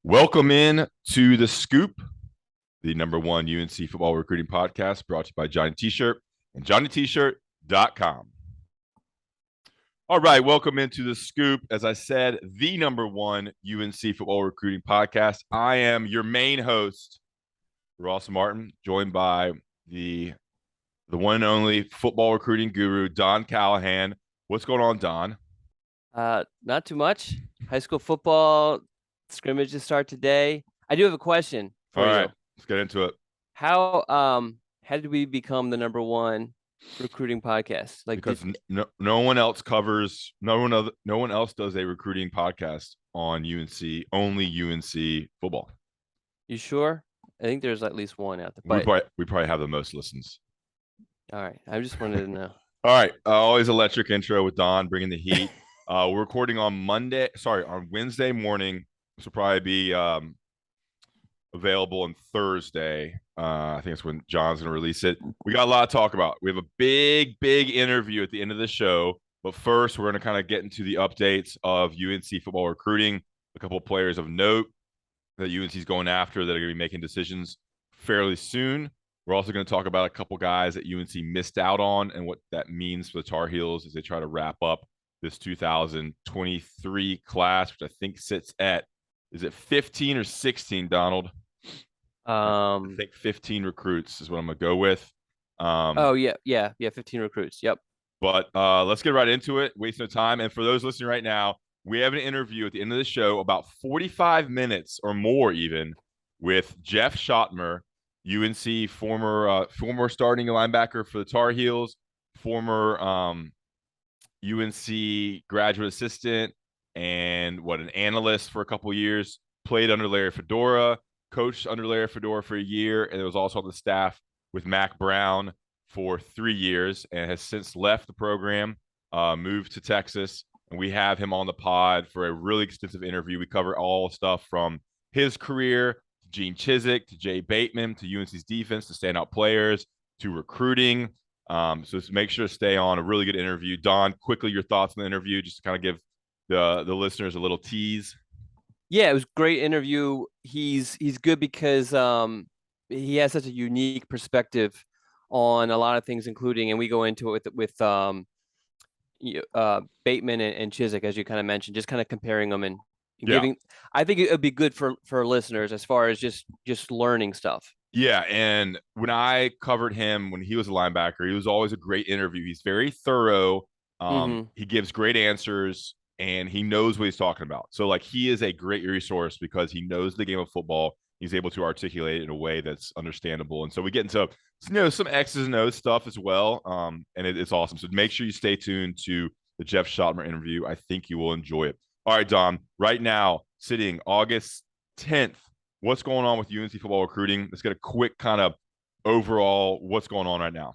Welcome in to The Scoop, the number one UNC football recruiting podcast brought to you by Johnny T-Shirt and JohnnyT-Shirt.com. All right, welcome into The Scoop. As I said, the number one UNC football recruiting podcast. I am your main host, Ross Martin, joined by the one and only football recruiting guru, Don Callahan. What's going on, Don? Not too much. High school football scrimmages start today. I do have a question All for right, you. let's get into it. How did we become the number one recruiting podcast? Because no one else covers no one else does a recruiting podcast on UNC, only UNC football. You sure? I think there's at least one out there. We probably have the most listens. All right, I just wanted to know. All right, always electric intro with Don bringing the heat. We're recording on Wednesday morning. This will probably be available on Thursday. I think that's when John's going to release it. We got a lot to talk about. We have a big interview at the end of the show. But first, we're going to kind of get into the updates of UNC football recruiting. A couple of players of note that UNC is going after that are going to be making decisions fairly soon. We're also going to talk about a couple guys that UNC missed out on and what that means for the Tar Heels as they try to wrap up this 2023 class, which I think sits at, is it 15 or 16, Donald? I think 15 recruits is what I'm going to go with. Oh, yeah, 15 recruits. Yep. But let's get right into it. Waste no time. And for those listening right now, we have an interview at the end of the show, about 45 minutes or more even, with Jeff Schoettmer, UNC former starting linebacker for the Tar Heels, former UNC graduate assistant, and an analyst for a couple of years. Played under Larry Fedora, coached under Larry Fedora for a year, and was also on the staff with Mac Brown for 3 years, and has since left the program, moved to Texas. And we have him on the pod for a really extensive interview. We cover all stuff from his career, to Gene Chizik, to Jay Bateman, to UNC's defense, to standout players, to recruiting. So just make sure to stay on. A really good interview. Don, quickly your thoughts on the interview, just to kind of give the listeners a little tease. Yeah, it was a great interview. He's good because he has such a unique perspective on a lot of things, including, and we go into it with Bateman and Chizik, as you kind of mentioned, just kind of comparing them and giving. I think it would be good for listeners as far as just learning stuff. Yeah, and when I covered him when he was a linebacker, he was always a great interview. He's very thorough. He gives great answers, and he knows what he's talking about. So, he is a great resource because he knows the game of football. He's able to articulate it in a way that's understandable. And so we get into some X's and O's stuff as well. And it's awesome. So make sure you stay tuned to the Jeff Schoettmer interview. I think you will enjoy it. All right, Dom, right now, sitting August 10th, what's going on with UNC football recruiting? Let's get a quick kind of overall what's going on right now.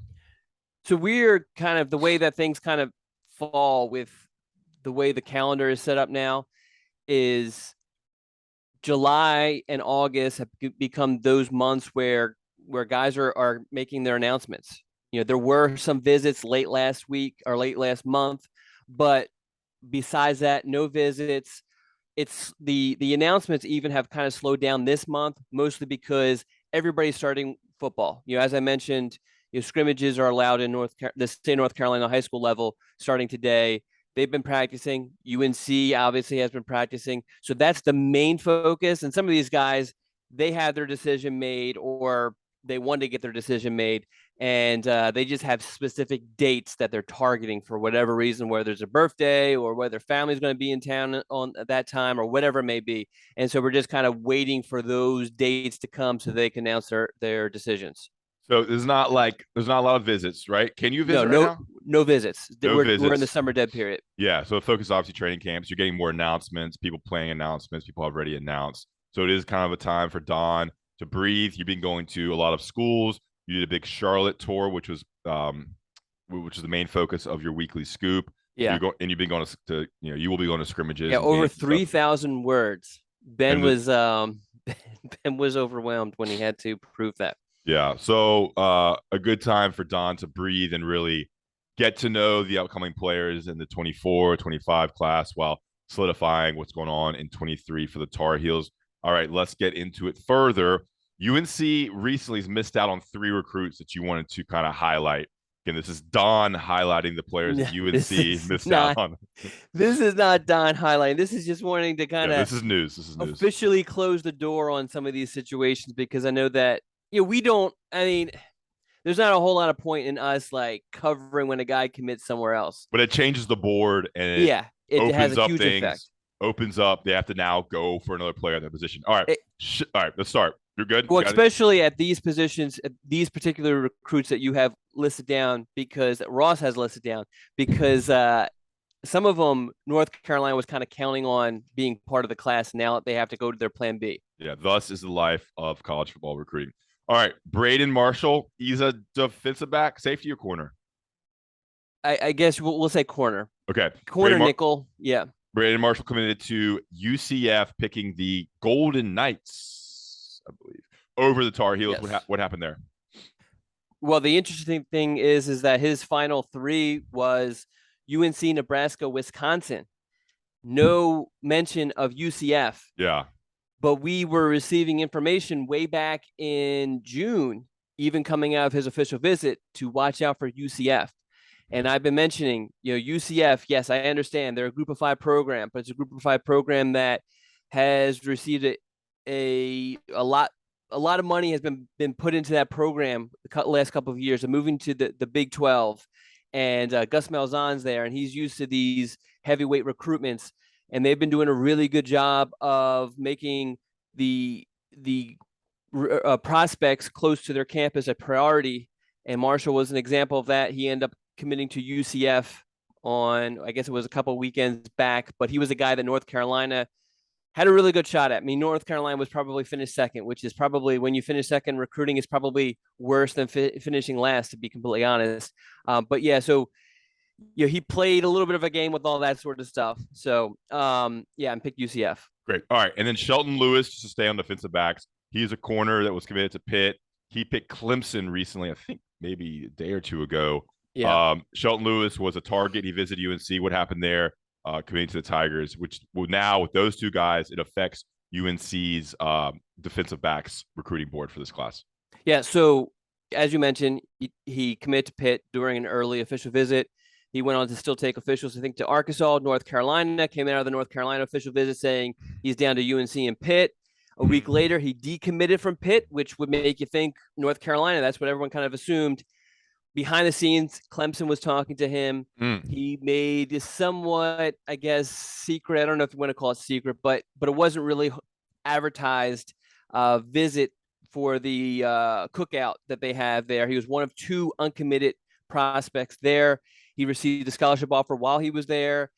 So we're kind of the way that things kind of fall with the way the calendar is set up now is July and August have become those months where guys are making their announcements. There were some visits late last week or late last month, but besides that, no visits. It's the announcements even have kind of slowed down this month, mostly because everybody's starting football. As I mentioned, scrimmages are allowed in the state of North Carolina high school level starting today. They've been practicing. UNC obviously has been practicing. So that's the main focus. And some of these guys, they had their decision made or they wanted to get their decision made. And they just have specific dates that they're targeting for whatever reason, whether it's a birthday or whether their family's going to be in town on at that time or whatever it may be. And so we're just kind of waiting for those dates to come so they can announce their decisions. So there's not a lot of visits, right? Can you visit right now? No visits. No visits. We're in the summer dead period. Yeah, so the focus is obviously training camps. You're getting more announcements, people playing announcements, people have already announced. So it is kind of a time for Don to breathe. You've been going to a lot of schools. You did a big Charlotte tour, which was the main focus of your weekly scoop. Yeah, and you've been going to you will be going to scrimmages. Yeah, over 3,000 words. Ben was overwhelmed when he had to prove that. Yeah, so a good time for Don to breathe and really get to know the upcoming players in the 24, 25 class while solidifying what's going on in 23 for the Tar Heels. All right, let's get into it further. UNC recently has missed out on 3 recruits that you wanted to kind of highlight. Again, this is Don highlighting the players that UNC missed out on. This is not Don highlighting. This is just wanting to kind of this is news. This is news. Officially close the door on some of these situations, because I know that we don't. I mean, there's not a whole lot of point in us like covering when a guy commits somewhere else. But it changes the board, and it has a huge things, effect. Opens up. They have to now go for another player in that position. All right, all right. Let's start. You're good. Well, especially at these positions, at these particular recruits that you have listed down, because Ross has listed down, because some of them North Carolina was kind of counting on being part of the class. Now they have to go to their plan B. Yeah, thus is the life of college football recruiting. All right, Braden Marshall. He's a defensive back, safety or corner. I guess we'll say corner. Okay, corner nickel. Yeah. Braden Marshall committed to UCF, picking the Golden Knights, I believe, over the Tar Heels. Yes. What happened there? Well, the interesting thing is that his final 3 was UNC, Nebraska, Wisconsin. No mention of UCF. Yeah. But we were receiving information way back in June, even coming out of his official visit, to watch out for UCF. And I've been mentioning, UCF, yes, I understand they're a group of 5 program, but it's a group of 5 program that has received a lot of money has been put into that program the last couple of years, and moving to the Big 12. And Gus Malzahn's there, and he's used to these heavyweight recruitments, and they've been doing a really good job of making the prospects close to their campus a priority. And Marshall was an example of that. He ended up committing to UCF on, I guess it was a couple of weekends back, but he was a guy that North Carolina had a really good shot at. I mean, North Carolina was probably finished second, which is probably, when you finish second, recruiting is probably worse than finishing last, to be completely honest. But yeah, so he played a little bit of a game with all that sort of stuff. So and picked UCF. Great. All right, and then Shelton Lewis, just to stay on defensive backs. He's a corner that was committed to Pitt. He picked Clemson recently, I think maybe a day or 2 ago. Yeah. Shelton Lewis was a target. He visited UNC. What happened there? Committing to the Tigers, which will now, with those 2 guys, it affects UNC's defensive backs recruiting board for this class. Yeah. So as you mentioned, he committed to Pitt during an early official visit. He went on to still take officials, I think, to Arkansas, North Carolina. Came out of the North Carolina official visit saying he's down to UNC and Pitt. A week later, he decommitted from Pitt, which would make you think North Carolina. That's what everyone kind of assumed. Behind the scenes, Clemson was talking to him. He made a somewhat, I guess, secret. I don't know if you want to call it secret, but it wasn't really advertised visit for the cookout that they have there. He was one of 2 uncommitted prospects there. He received a scholarship offer while he was there,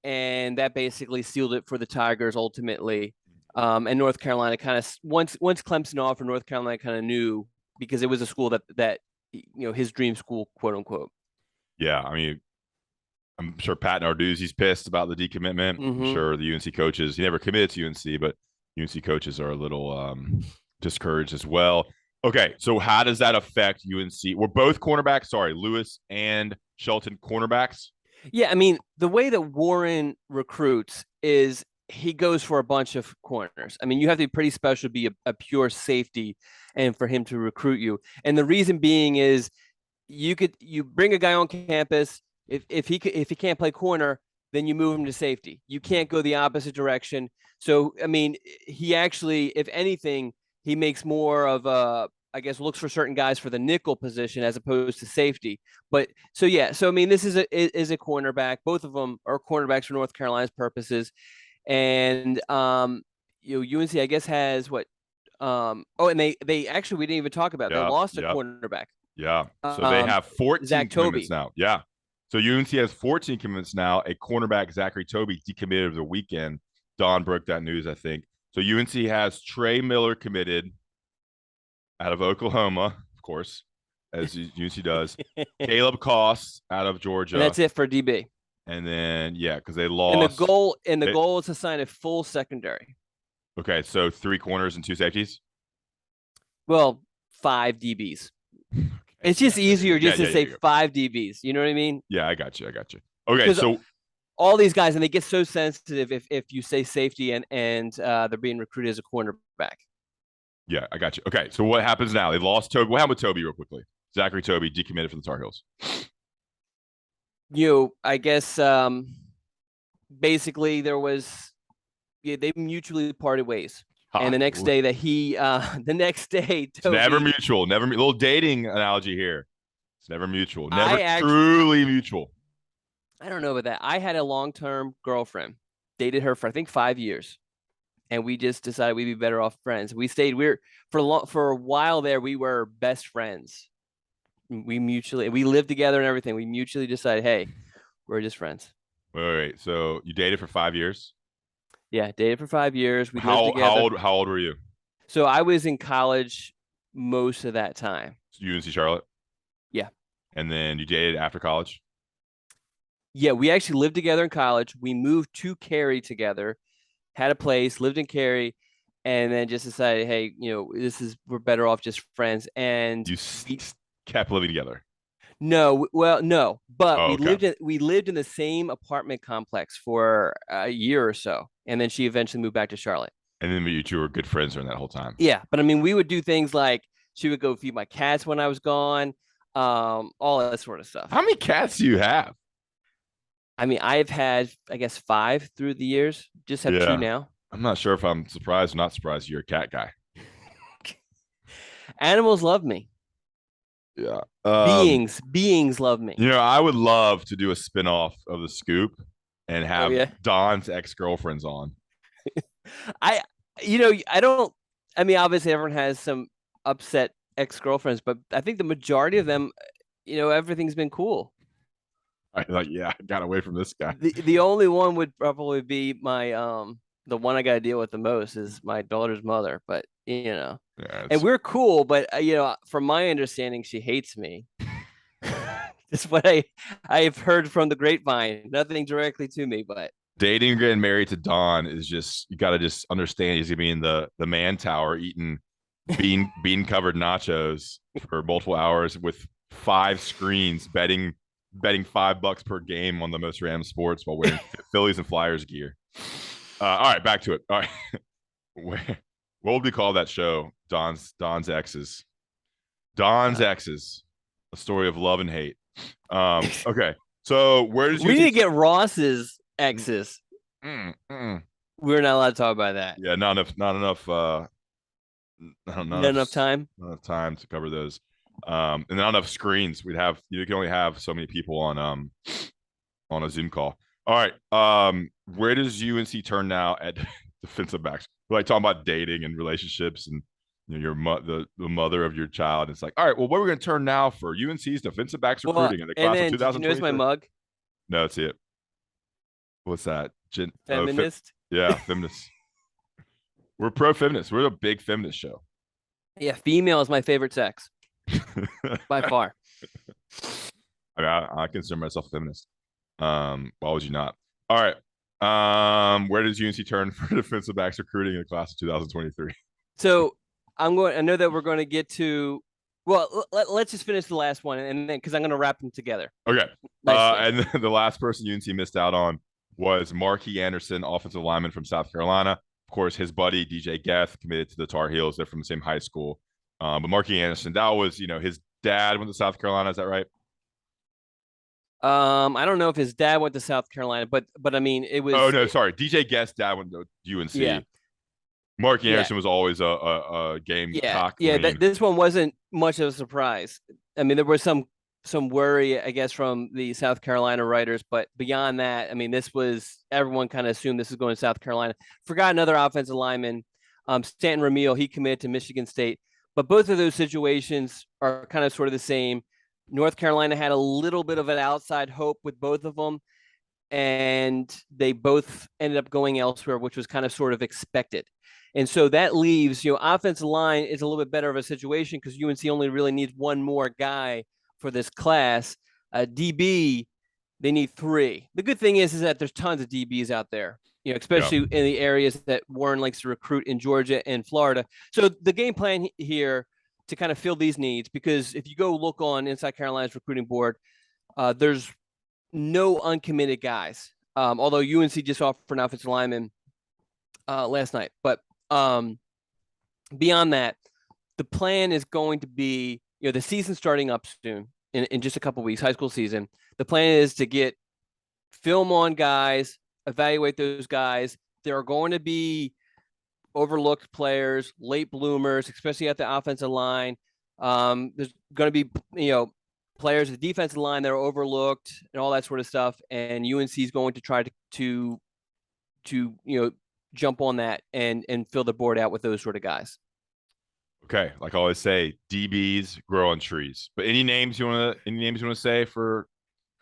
and that basically sealed it for the Tigers ultimately. And North Carolina kind of, once Clemson offered, North Carolina kind of knew, because it was a school that his dream school, quote unquote. Yeah, I mean, I'm sure Pat Narduzzi's pissed about the decommitment. I'm sure the UNC coaches, he never committed to UNC, but UNC coaches are a little discouraged as well. Okay, so how does that affect UNC? We're both cornerbacks. Sorry, Lewis and Shelton cornerbacks. Yeah, I mean, the way that Warren recruits is he goes for a bunch of corners. I mean, you have to be pretty special to be a pure safety and for him to recruit you. And the reason being is you bring a guy on campus. If he can't play corner, then you move him to safety. You can't go the opposite direction. So, I mean, he actually, if anything, he makes more of I guess, looks for certain guys for the nickel position as opposed to safety. But so, yeah. So, I mean, this is a cornerback. Both of them are cornerbacks for North Carolina's purposes. And UNC, I guess, has what? And they actually, we didn't even talk about. They lost a cornerback. Yeah. So they have 14 Zach commitments Toby. now. Yeah. So UNC has 14 commitments now. A cornerback, Zachary Toby, decommitted over the weekend. Don broke that news, I think. So UNC has Trey Miller committed out of Oklahoma, of course, as UNC does. Caleb Koss out of Georgia. And that's it for DB. And then, because they lost. And the goal is to sign a full secondary. Okay, so 3 corners and 2 safeties? Well, 5 DBs. Okay. It's just easier to say 5 DBs. You know what I mean? Yeah, I got you. Okay, so all these guys, and they get so sensitive if you say safety and they're being recruited as a cornerback. Yeah, I got you. Okay, so what happens now? They lost Toby. What happened with Toby real quickly? Zachary Toby decommitted from the Tar Heels. I guess basically there was they mutually parted ways. And the next day Toby, it's never mutual. Never little dating analogy here. It's never mutual. Never truly mutual. I don't know about that. I had a long-term girlfriend, dated her for I think 5 years, and we just decided we'd be better off friends. We stayed. For a while there. We were best friends. We lived together and everything. We mutually decided, hey, we're just friends. Wait. So you dated for 5 years? Yeah, dated for 5 years. We lived together. How old were you? So I was in college most of that time. UNC Charlotte? Yeah. And then you dated after college? Yeah, we actually lived together in college. We moved to Cary together, had a place, lived in Cary, and then just decided, hey, we're better off just friends. And you kept living together? No, but we lived in the same apartment complex for a year or so, and then she eventually moved back to Charlotte. And then you two were good friends during that whole time. Yeah, but I mean, we would do things like she would go feed my cats when I was gone, all that sort of stuff. How many cats do you have? I mean, I've had, I guess, 5 through the years. Just have 2 now. I'm not sure if I'm surprised or not surprised you're a cat guy. Animals love me. Yeah. Beings love me. I would love to do a spinoff of The Scoop and have Don's ex-girlfriends on. I mean, obviously everyone has some upset ex-girlfriends, but I think the majority of them, everything's been cool. I got away from this guy. The only one would probably be my the one I got to deal with the most is my daughter's mother, but and we're cool, but from my understanding, she hates me. That's what I've heard from the grapevine. Nothing directly to me, but dating and getting married to Don is just, you got to just understand he's gonna be in the man tower eating bean covered nachos for multiple hours with 5 screens, betting $5 per game on the most random sports while wearing Phillies and Flyers gear. All right, back to it. All right. What would we call that show? Don's exes. Don's exes. A story of love and hate. Okay. So where does we need to get Ross's exes? We're not allowed to talk about that. Yeah, not enough not enough time. Not enough time to cover those. And not enough screens. You can only have so many people on a Zoom call. All right. Where does UNC turn now at defensive backs? We're like talking about dating and relationships and the mother of your child. It's like, all right, well, what are we going to turn now for UNC's defensive backs recruiting in the class of 2023? Notice my mug? No, see it. What's that? Feminist? Yeah, feminist. We're pro-feminist. We're a big feminist show. Yeah, female is my favorite sex. By far. I mean, I consider myself a feminist. Why would you not? All right. Where does UNC turn for defensive backs recruiting in the class of 2023? So I know that we're going to get to. Well, let's just finish the last one, and then because I'm going to wrap them together. Okay. And the last person UNC missed out on was Marquis Anderson, offensive lineman from South Carolina. Of course, his buddy DJ Geth committed to the Tar Heels. They're from the same high school. But Marquis Anderson, that was, his dad went to South Carolina. Is that right? I don't know if his dad went to South Carolina, but I mean, it was. Oh no, sorry. DJ Guest's dad went to UNC. Yeah. Marquis Anderson was always a game. Yeah. This one wasn't much of a surprise. I mean, there was some worry, I guess, from the South Carolina writers, but beyond that, I mean, everyone kind of assumed this was going to South Carolina. Forgot another offensive lineman, Stanton Ramil. He committed to Michigan State, but both of those situations are kind of sort of the same. North Carolina had a little bit of an outside hope with both of them, and they both ended up going elsewhere, which was kind of sort of expected. And so that leaves, offensive line is a little bit better of a situation because UNC only really needs one more guy for this class. DB, they need 3. The good thing is that there's tons of DBs out there, especially in the areas that Warren likes to recruit in Georgia and Florida. So the game plan here to kind of fill these needs, because if you go look on Inside Carolina's recruiting board, there's no uncommitted guys. Although UNC just offered an offensive lineman last night. But beyond that, the plan is going to be, the season starting up soon in just a couple of weeks, high school season. The plan is to get film on guys, evaluate those guys. There are going to be overlooked players, late bloomers, especially at the offensive line. There's going to be, players at the defensive line that are overlooked and all that sort of stuff. And UNC is going to try to jump on that and fill the board out with those sort of guys. Okay, like I always say, DBs grow on trees. But any names you want to say for?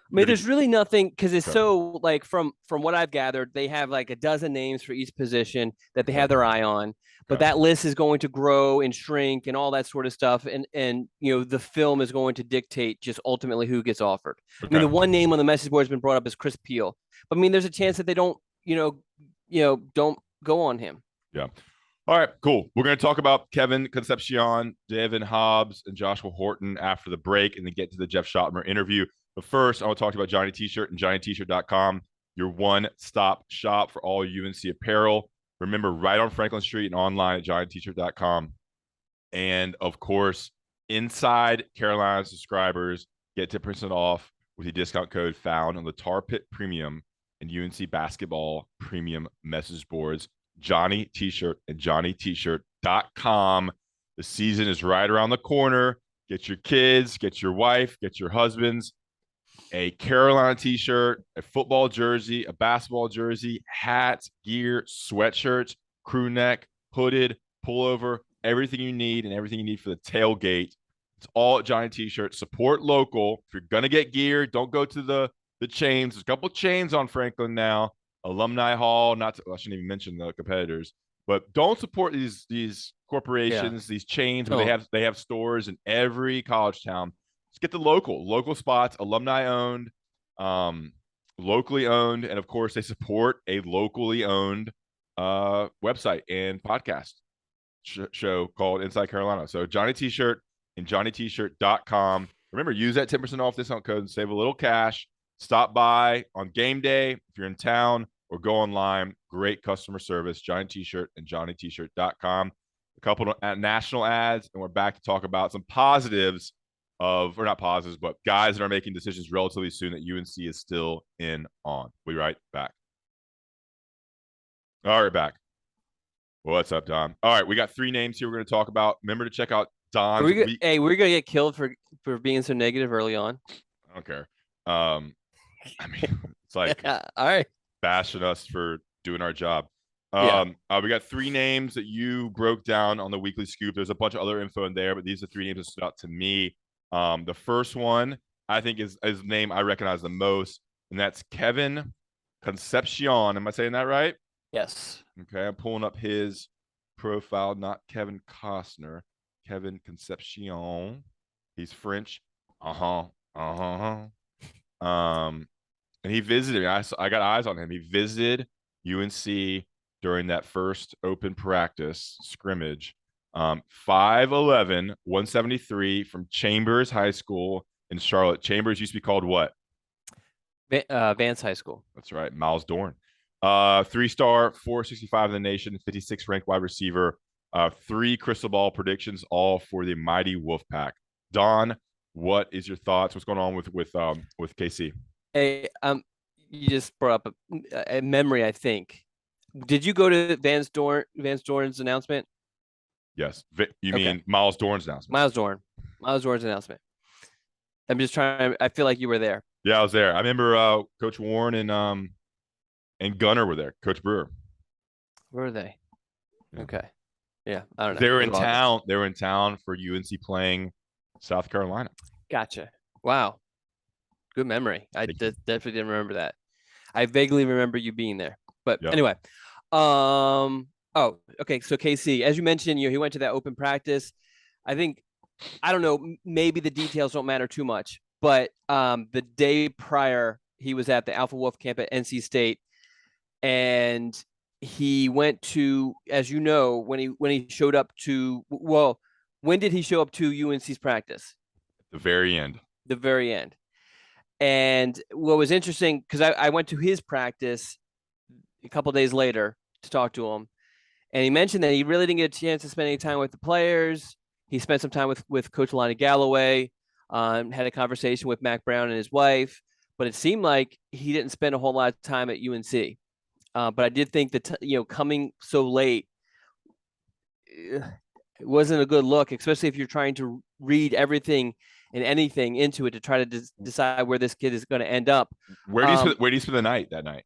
I mean, there's really nothing, because it's so, like, from what I've gathered, they have like a dozen names for each position that they have their eye on. But that list is going to grow and shrink and all that sort of stuff. And the film is going to dictate just ultimately who gets offered. I mean, the one name on the message board has been brought up is Chris Peel. But I mean, there's a chance that they don't, don't go on him. Yeah. All right, cool. We're going to talk about Kevin Concepcion, Devon Hobbs, and Joshua Horton after the break, and then get to the Jeff Schoettmer interview. But first, I want to talk about Johnny T-Shirt and JohnnyT-Shirt.com, your one-stop shop for all UNC apparel. Remember, right on Franklin Street and online at JohnnyT-Shirt.com. And, of course, Inside Carolina subscribers get 10% off with the discount code found on the Tar Pit Premium and UNC Basketball Premium message boards. Johnny T-Shirt and JohnnyT-Shirt.com. The season is right around the corner. Get your kids, get your wife, get your husbands a Carolina T-shirt, a football jersey, a basketball jersey, hats, gear, sweatshirts, crew neck, hooded, pullover, everything you need and everything you need for the tailgate. It's all at Johnny T-Shirt. Support local. If you're going to get gear, don't go to the chains. There's a couple chains on Franklin now. Alumni Hall, I shouldn't even mention the competitors, but don't support these corporations, these chains where they have stores in every college town. Just get the local spots, alumni owned, locally owned, and of course they support a locally owned website and podcast show called Inside Carolina. So Johnny T-Shirt and JohnnyT-Shirt.com. Remember, use that 10% off discount code and save a little cash. Stop by on game day if you're in town, or go online. Great customer service. Johnny T-Shirt and JohnnyT-Shirt.com. A couple of national ads, and we're back to talk about some positives or not positives, but guys that are making decisions relatively soon that UNC is still in on. We'll be right back. All right, back. Well, what's up, Don? All right, we got 3 names here we're going to talk about. Remember to check out Don's. We're going to get killed for being so negative early on. I don't care. I mean, it's like all right, bashing us for doing our job. We got 3 names that you broke down on the weekly scoop. There's a bunch of other info in there, but these are 3 names that stood out to me. The first one I think is the name I recognize the most, and that's Kevin Concepcion. Am I saying that right? Yes. Okay, I'm pulling up his profile, not Kevin Costner. Kevin Concepcion. He's French. And he visited me. I got eyes on him. He visited UNC during that first open practice scrimmage. 5'11", 173 from Chambers High School in Charlotte. Chambers used to be called what? Vance High School. That's right. Miles Dorn. 3-star, 465 in the nation, 56th ranked wide receiver. 3 crystal ball predictions, all for the mighty Wolfpack. Don, what is your thoughts? What's going on with KC? Hey, you just brought up a memory, I think. Did you go to Vance Dorn's announcement? Yes. You mean Miles Dorn's announcement? Miles Dorn's announcement. I'm just trying. I feel like you were there. Yeah, I was there. I remember Coach Warren and Gunner were there. Coach Brewer. Where are they? Yeah. Okay. Yeah, I don't know. They were in town. They were in town for UNC playing South Carolina. Gotcha. Wow. Good memory. I definitely didn't remember that. I vaguely remember you being there. But anyway. Oh, okay. So KC, as you mentioned, he went to that open practice. I don't know, maybe the details don't matter too much, but the day prior, he was at the Alpha Wolf camp at NC State, and he went to, as you know, when he showed up to, well, when did he show up to UNC's practice? The very end. The very end. And what was interesting, because I went to his practice a couple days later to talk to him, and he mentioned that he really didn't get a chance to spend any time with the players. He spent some time with Coach Lonnie Galloway, had a conversation with Mac Brown and his wife, but it seemed like he didn't spend a whole lot of time at UNC. But I did think that, coming so late, it wasn't a good look, especially if you're trying to read everything and anything into it to try to decide where this kid is going to end up. Where do you spend the night that night?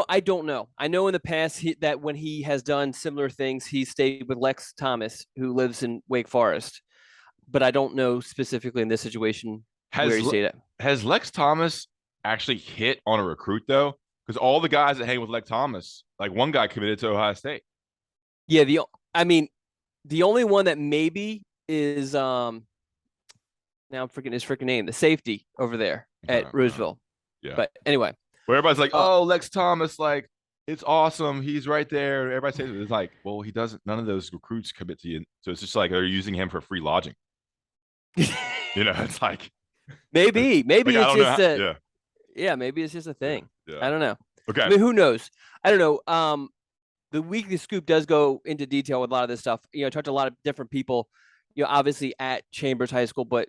I don't know. I know in the past that when he has done similar things, he stayed with Lex Thomas, who lives in Wake Forest. But I don't know specifically in this situation where he stayed at. Has Lex Thomas actually hit on a recruit, though? Because all the guys that hang with Lex Thomas, like one guy committed to Ohio State. Yeah, the only one that maybe is now I'm forgetting his freaking name, the safety over there at Roseville. Yeah. But anyway. Where everybody's like, oh, Lex Thomas, like, it's awesome. He's right there. Everybody says it's like, well, he doesn't. None of those recruits commit to you. So it's just like they're using him for free lodging. It's like maybe like, it's just maybe it's just a thing. Yeah. I don't know. Okay. I mean, who knows? I don't know. The weekly scoop does go into detail with a lot of this stuff. I talked to a lot of different people. Obviously at Chambers High School, but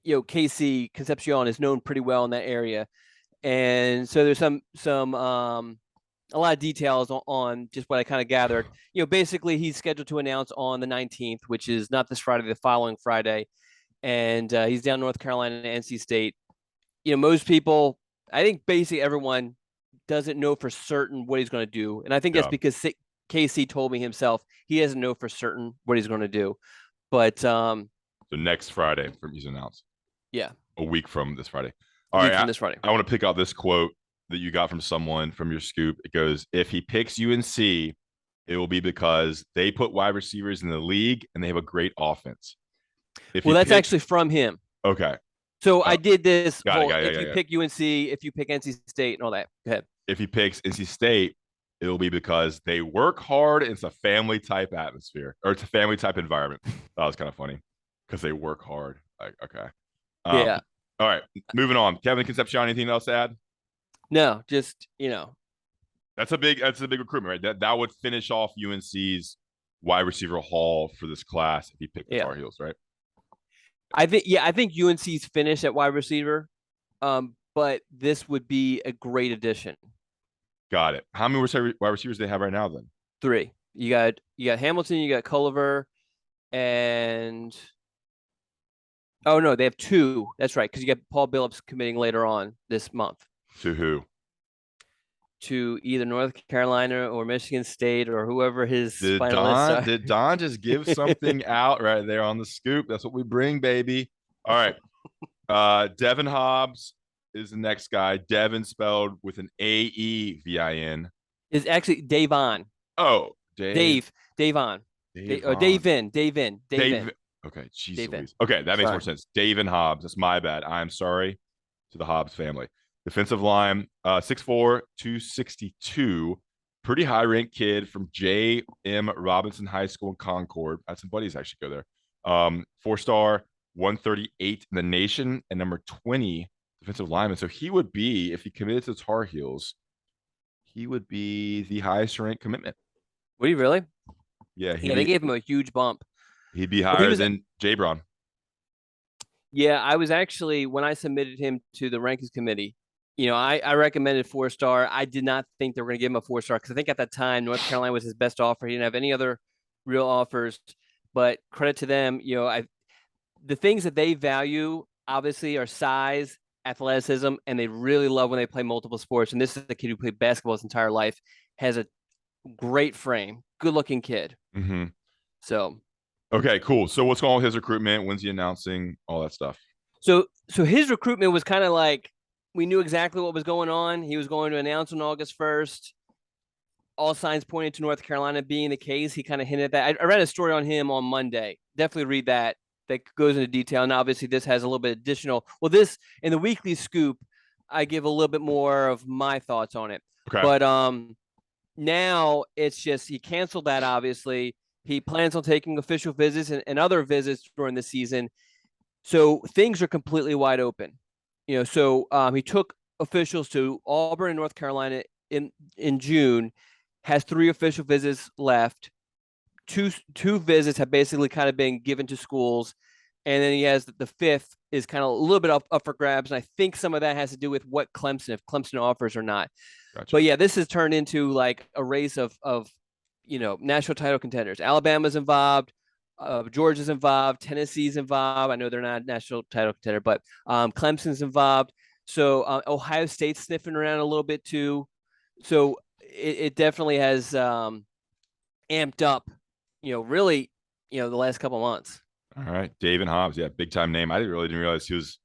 KC Concepcion is known pretty well in that area. And so there's some a lot of details on just what I kind of gathered. Basically he's scheduled to announce on the 19th, which is not this Friday, the following Friday. And he's down North Carolina and NC State. Most people, I think basically everyone doesn't know for certain what he's going to do. And I think that's because KC told me himself, he doesn't know for certain what he's going to do. But so next Friday he's announced. Yeah. A week from this Friday. All right, this Friday. I want to pick out this quote that you got from someone from your scoop. It goes, if he picks UNC, it will be because they put wide receivers in the league and they have a great offense. That's actually from him. Okay. So I did this. If you pick UNC, if you pick NC State and all that. Go ahead. If he picks NC State, it will be because they work hard. And it's a family type atmosphere, or it's a family type environment. That was kind of funny because they work hard. Like, okay. Yeah. All right, moving on. Kevin Concepcion, anything else to add? No, just that's a big recruitment, right? That would finish off UNC's wide receiver haul for this class if he picked the Tar Heels, right? I think UNC's finished at wide receiver, but this would be a great addition. Got it. How many wide receivers do they have right now then? 3. You got Hamilton, you got Culliver, and oh no, they have 2. That's right, because you got Paul Billups committing later on this month. To who? To either North Carolina or Michigan State or whoever his finalists are. Did Don just give something out right there on the scoop? That's what we bring, baby. All right. Devon Hobbs is the next guy. Devon spelled with an A-E-V-I-N. Is actually Daevin. Oh, Daevin. Daevin. Okay, jeez. Okay, that makes more sense. Devon Hobbs. That's my bad. I'm sorry to the Hobbs family. Defensive line, 6'4", 262. Pretty high-ranked kid from J.M. Robinson High School in Concord. I had some buddies actually go there. 4-star, 138 in the nation, and number 20 defensive lineman. So he would be, if he committed to the Tar Heels, he would be the highest-ranked commitment. Would he really? Yeah. They gave him a huge bump. He'd be higher than J-Bron. Yeah, I was actually, when I submitted him to the rankings committee, I recommended 4-star. I did not think they were going to give him a 4-star because I think at that time North Carolina was his best offer. He didn't have any other real offers, but credit to them. The things that they value obviously are size, athleticism, and they really love when they play multiple sports. And this is a kid who played basketball his entire life, has a great frame, good-looking kid. Mm-hmm. So. Okay, cool. So what's going on with his recruitment? When's he announcing? All that stuff. So his recruitment was kind of like, we knew exactly what was going on. He was going to announce on August 1st. All signs pointed to North Carolina being the case. He kind of hinted at that. I read a story on him on Monday. Definitely read that. That goes into detail. And obviously this has a little bit additional. Well, this in the weekly scoop, I give a little bit more of my thoughts on it. Okay. But now it's just, he canceled that, obviously. He plans on taking official visits and other visits during the season. So things are completely wide open. So he took officials to Auburn and North Carolina in June, has 3 official visits left. Two visits have basically kind of been given to schools, and then he has the 5th is kind of a little bit up for grabs. And I think some of that has to do with what if Clemson offers or not. Gotcha. But yeah, this has turned into like a race of national title contenders. Alabama's involved, Georgia's involved, Tennessee's involved. I know they're not a national title contender, but Clemson's involved. So Ohio State's sniffing around a little bit too. So it definitely has amped up, really, the last couple of months. All right, Devon Hobbs, yeah, big time name. I really didn't realize he was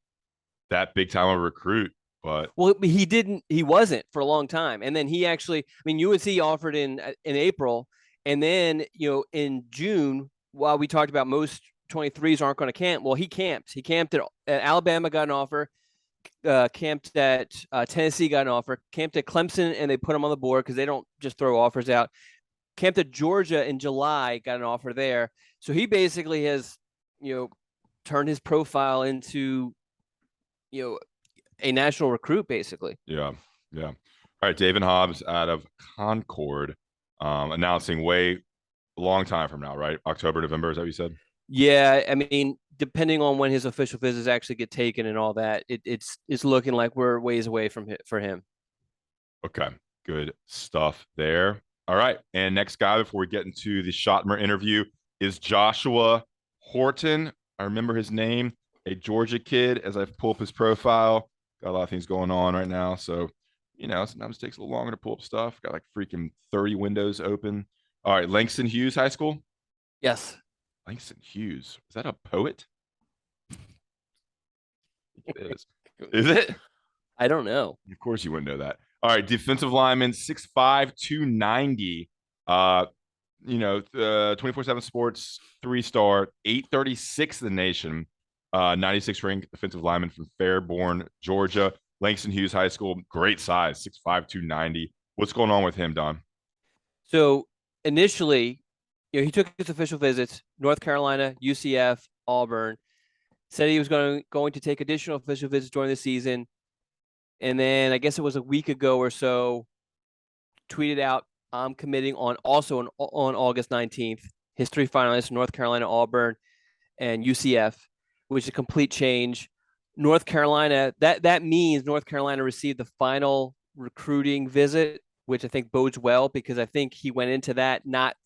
that big time of a recruit. But he wasn't for a long time, and then he actually, UNC offered in April, and then in June, while we talked about most 23s aren't going to camp, well, he camped at Alabama, got an offer, camped at Tennessee, got an offer, camped at Clemson, and they put him on the board because they don't just throw offers out. Camped at Georgia in July, got an offer there. So he basically has turned his profile into a national recruit, basically. Yeah. All right, Devon Hobbs out of Concord, announcing way a long time from now, right? October, November, is that what you said? Yeah, depending on when his official visits actually get taken and all that, it's looking like we're ways away for him. Okay, good stuff there. All right, and next guy before we get into the Shoatmer interview is Joshua Horton. I remember his name, a Georgia kid. As I pull up his profile, got a lot of things going on right now, so sometimes it takes a little longer to pull up stuff. Got like freaking 30 windows open. All right, Langston Hughes High School. Yes. Langston Hughes, is that a poet? It is. Is it? I don't know. Of course you wouldn't know that. All right, defensive lineman, 6'5", 290. 24/7 Sports 3-star, 836 in the nation. 96 ranked defensive lineman from Fairborn, Georgia. Langston Hughes High School, great size, 6'5", 290. What's going on with him, Don? So initially, he took his official visits, North Carolina, UCF, Auburn, said he was going to take additional official visits during the season. And then I guess it was a week ago or so, tweeted out, I'm committing on August 19th, his 3 finalists, North Carolina, Auburn, and UCF, which is a complete change. North Carolina, that means North Carolina received the final recruiting visit, which I think bodes well because I think he went into that not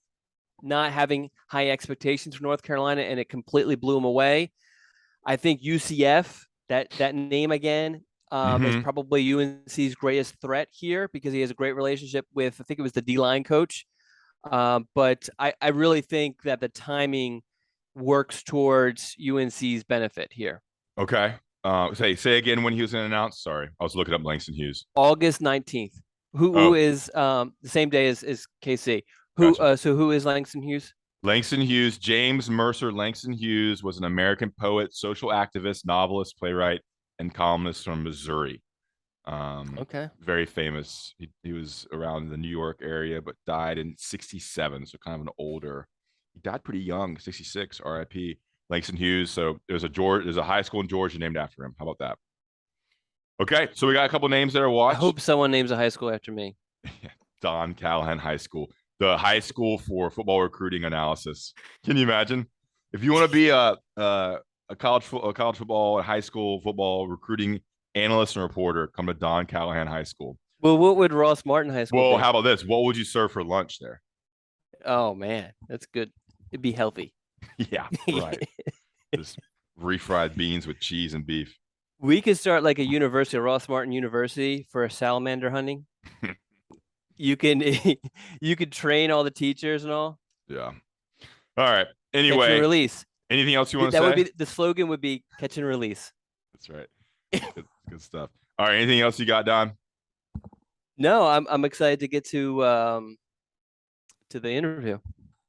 having high expectations for North Carolina, and it completely blew him away. I think UCF, that name again, is probably UNC's greatest threat here because he has a great relationship with, I think it was the D-line coach. But I really think that the timing works towards UNC's benefit here. Okay. Say again when he was going to announce. Sorry, I was looking up Langston Hughes. August 19th. Who is the same day as KC? Gotcha. So who is Langston Hughes? Langston Hughes, James Mercer Langston Hughes was an American poet, social activist, novelist, playwright, and columnist from Missouri. Okay. Very famous. He was around the New York area, but died in 67, so kind of an older. He died pretty young, 66, RIP. Langston Hughes. So there's a high school in Georgia named after him. How about that? Okay, so we got a couple names that are watched. I hope someone names a high school after me. Don Callahan High School, the high school for football recruiting analysis. Can you imagine if you want to be a college football, high school football recruiting analyst and reporter? Come to Don Callahan High School. Well, what would Ross Martin High School? Well, be? How about this? What would you serve for lunch there? Oh man, that's good. It'd be healthy. Yeah, right. Just refried beans with cheese and beef. We could start like a university, Ross Martin University, for salamander hunting. You could train all the teachers and all. Yeah. All right. Anyway, catch and release. Anything else you want to say? That would be the slogan. Would be catch and release. That's right. Good stuff. All right. Anything else you got, Don? No, I'm excited to get to the interview.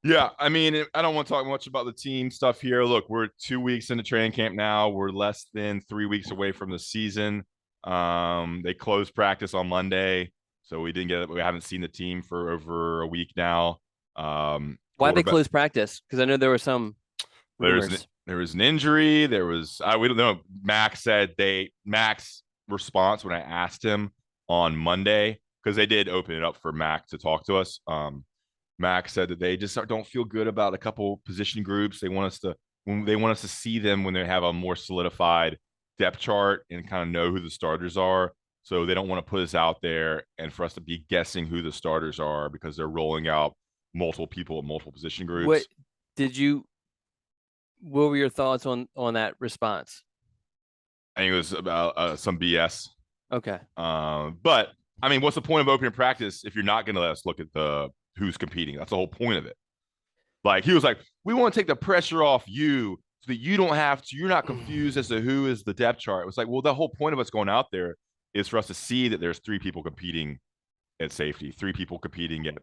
Yeah, I mean, I don't want to talk much about the team stuff here. Look, we're 2 weeks into training camp now. We're less than 3 weeks away from the season. They closed practice on Monday, so we haven't seen the team for over a week now. Why'd they close practice? Because I know there were some rumors. there was an injury. There was we don't know. Mac's response when I asked him on Monday, because they did open it up for Mac to talk to us. Mac said that they just don't feel good about a couple position groups. They want us to see them when they have a more solidified depth chart and kind of know who the starters are. So they don't want to put us out there and for us to be guessing who the starters are because they're rolling out multiple people at multiple position groups. What were your thoughts on that response? I think it was about some BS. Okay. But I mean, what's the point of opening practice if you're not going to let us look at who's competing? That's the whole point of it. Like, he was like, we want to take the pressure off you so that you don't have to, you're not confused as to who is the depth chart. It was like, well, the whole point of us going out there is for us to see that there's 3 people competing at safety, 3 people competing at,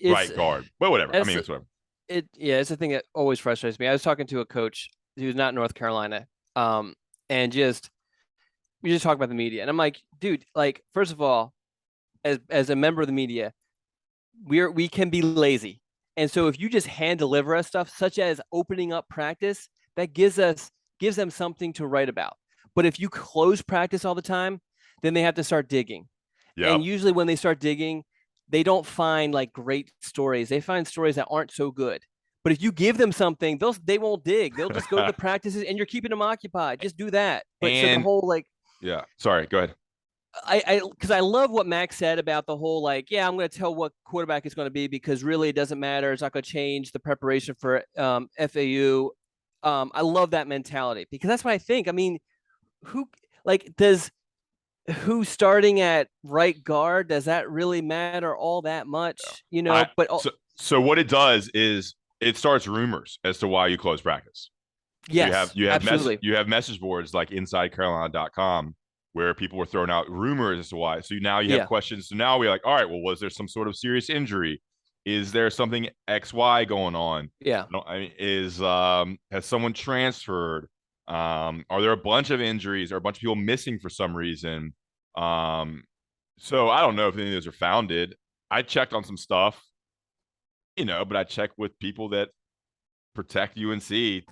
right guard. But whatever. I mean, it's whatever. It's the thing that always frustrates me. I was talking to a coach who's not in North Carolina, and we just talk about the media, and I'm like, dude, like, first of all, as a member of the media, we can be lazy, and so if you just hand deliver us stuff such as opening up practice, that gives them something to write about. But if you close practice all the time, then they have to start digging. Yep. And usually when they start digging, they don't find like great stories. They find stories that aren't so good. But if you give them something, they won't dig. They'll just go to the practices, and you're keeping them occupied. Just do that. But so the whole yeah. Sorry, go ahead. Because I love what Max said about the whole I'm going to tell what quarterback it's going to be because really it doesn't matter. It's not going to change the preparation for FAU. I love that mentality because that's what I think. I mean, who's starting at right guard, does that really matter all that much? So what it does is it starts rumors as to why you close practice. Yes, you have message boards like InsideCarolina.com where people were throwing out rumors as to why. So now you have questions. So now we're like, all right, well, was there some sort of serious injury? Is there something XY going on? Yeah. Has someone transferred? Are there a bunch of injuries or a bunch of people missing for some reason? So I don't know if any of those are founded. I checked on some stuff, but I checked with people that protect UNC.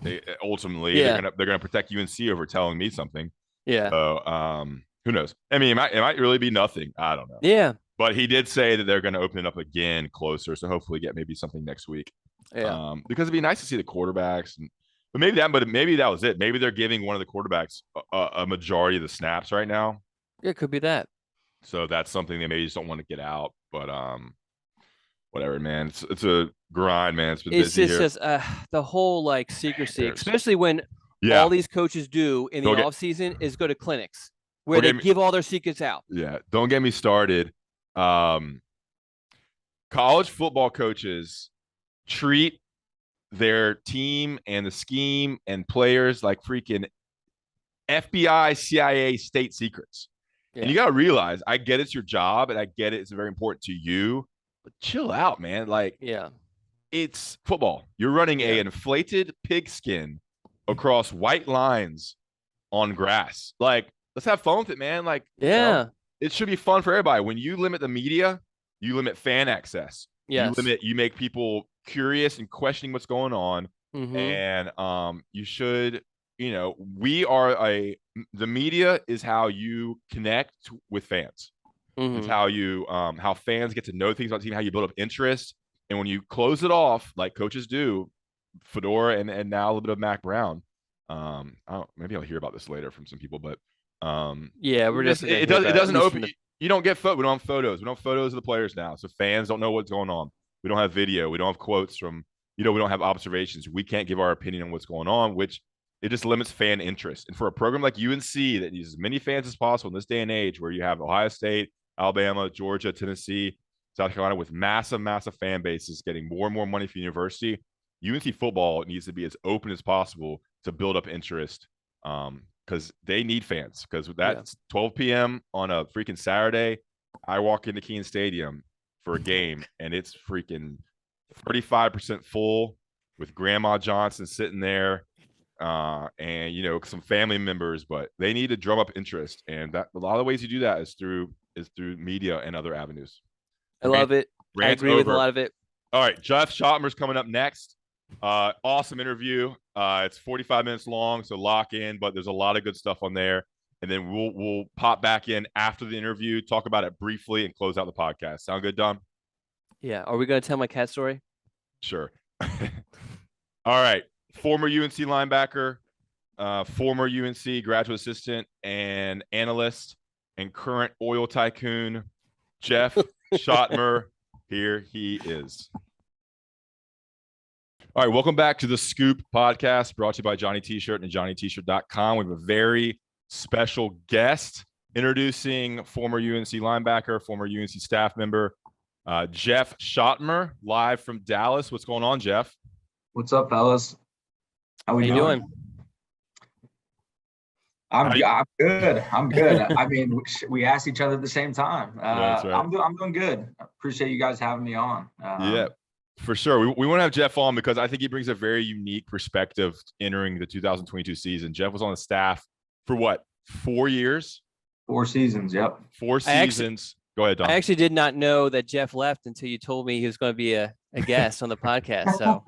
Ultimately, they're gonna protect UNC over telling me something. Yeah. So who knows? I mean, it might really be nothing. I don't know. Yeah. But he did say that they're going to open it up again closer, so hopefully get maybe something next week. Yeah. Because it'd be nice to see the quarterbacks, but maybe that was it. Maybe they're giving one of the quarterbacks a majority of the snaps right now. It could be that. So that's something they maybe just don't want to get out. But whatever, man. It's a grind, man. It's been busy here. Just the whole secrecy, especially when all these coaches do in the off season is go to clinics where they give all their secrets out. Yeah, don't get me started. College football coaches treat their team and the scheme and players like freaking FBI, CIA state secrets. Yeah. And you got to realize, I get it's your job and I get it's very important to you, but chill out, man. It's football. You're running an inflated pigskin across white lines on grass. Let's have fun with it, man. It should be fun for everybody. When you limit the media, you limit fan access. Yes. You make people curious and questioning what's going on. Mm-hmm. And you should, the media is how you connect with fans. Mm-hmm. It's how fans get to know things about the team, how you build up interest. And when you close it off, like coaches do, Fedora and now a little bit of Mac Brown. Maybe I'll hear about this later from some people, but we're just it doesn't open. You don't get we don't have photos. We don't have photos of the players now, so fans don't know what's going on. We don't have video. We don't have quotes from we don't have observations. We can't give our opinion on what's going on, which it just limits fan interest. And for a program like UNC that needs as many fans as possible in this day and age, where you have Ohio State, Alabama, Georgia, Tennessee, South Carolina with massive fan bases getting more and more money for the university, UNC football needs to be as open as possible to build up interest. Because they need fans. Because that's 12 p.m. on a freaking Saturday. I walk into Keene Stadium for a game, and it's freaking 35% full with Grandma Johnson sitting there, and some family members. But they need to drum up interest, and that a lot of the ways you do that is through media and other avenues. I love it. I agree with a lot of it. All right, Jeff Schoettmer's coming up next. Awesome interview. It's 45 minutes long, so lock in, but there's a lot of good stuff on there. And then we'll pop back in after the interview, talk about it briefly, and close out the podcast. Sound good, Dom? Yeah. Are we going to tell my cat story? Sure. All right. Former UNC linebacker, former UNC graduate assistant and analyst, and current oil tycoon, Jeff Schoettmer. Here he is. All right, welcome back to the Scoop podcast, brought to you by Johnny T-Shirt and JohnnyT-Shirt.com. We have a very special guest introducing former UNC linebacker, former UNC staff member, Jeff Schoettmer, live from Dallas. What's going on, Jeff? What's up, fellas? How you doing? I'm good. I'm good. I mean, we asked each other at the same time. That's right. I'm doing good. I appreciate you guys having me on. Yeah, for sure. We want to have Jeff on because I think he brings a very unique perspective entering the 2022 season. Jeff was on the staff for what, 4 years? 4 seasons. Yep. 4 seasons. Go ahead, Don. I actually did not know that Jeff left until you told me he was going to be a guest on the podcast. So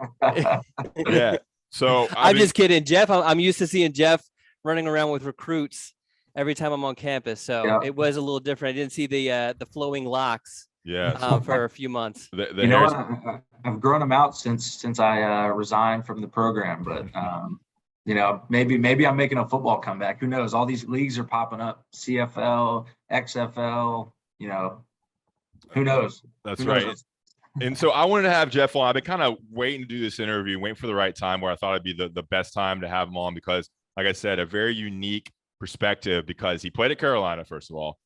yeah. So I'm just kidding, Jeff. I'm used to seeing Jeff running around with recruits every time I'm on campus. So It was a little different. I didn't see the flowing locks. Yeah. For a few months. You know what? I've grown them out since I resigned from the program, but you know, maybe I'm making a football comeback. Who knows? All these leagues are popping up: CFL, XFL. You know, who knows? That's right. And so I wanted to have Jeff on. I've been kind of waiting to do this interview, waiting for the right time where I thought it'd be the best time to have him on because, like I said, a very unique perspective because he played at Carolina, first of all.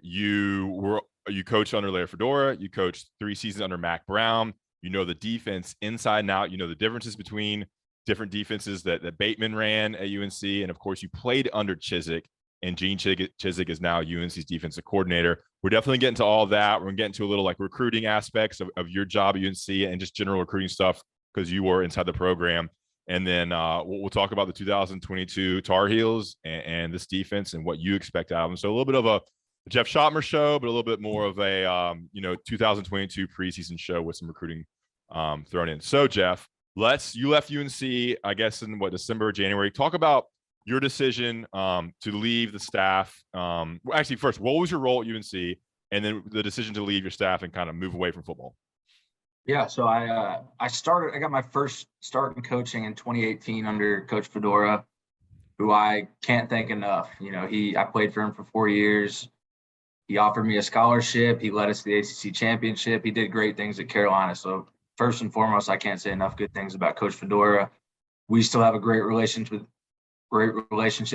You coached under Larry Fedora. You coached 3 seasons under Mac Brown. You know the defense inside and out. You know the differences between different defenses that Bateman ran at UNC. And, of course, you played under Chizik. And Gene Chizik is now UNC's defensive coordinator. We're definitely getting to all of that. We're going to get into a little like recruiting aspects of your job at UNC and just general recruiting stuff because you were inside the program. And then we'll talk about the 2022 Tar Heels and this defense and what you expect out of them. So a little bit of a Jeff Schoettmer show, but a little bit more of a 2022 preseason show with some recruiting thrown in. So Jeff, you left UNC, I guess in December, January. Talk about your decision to leave the staff. Actually, first, what was your role at UNC, and then the decision to leave your staff and kind of move away from football? Yeah, so I got my first start in coaching in 2018 under Coach Fedora, who I can't thank enough. You know, I played for him for 4 years. He offered me a scholarship. He led us to the ACC championship. He did great things at Carolina. So first and foremost, I can't say enough good things about Coach Fedora. We still have a great relationship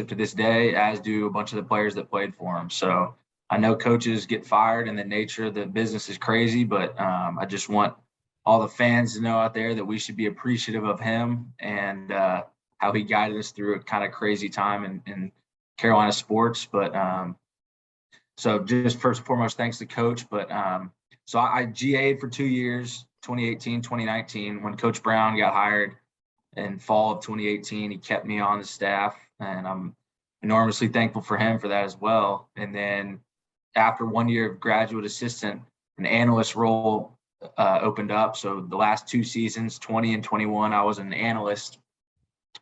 to this day, as do a bunch of the players that played for him. So I know coaches get fired and the nature of the business is crazy, but I just want all the fans to know out there that we should be appreciative of him and how he guided us through a kind of crazy time in Carolina sports. But so just first and foremost, thanks to Coach. But so I GA'd for 2 years, 2018, 2019, when Coach Brown got hired. In fall of 2018, he kept me on the staff, and I'm enormously thankful for him for that as well. And then after 1 year of graduate assistant, an analyst role opened up. So the last 2 seasons, 20 and 21, I was an analyst,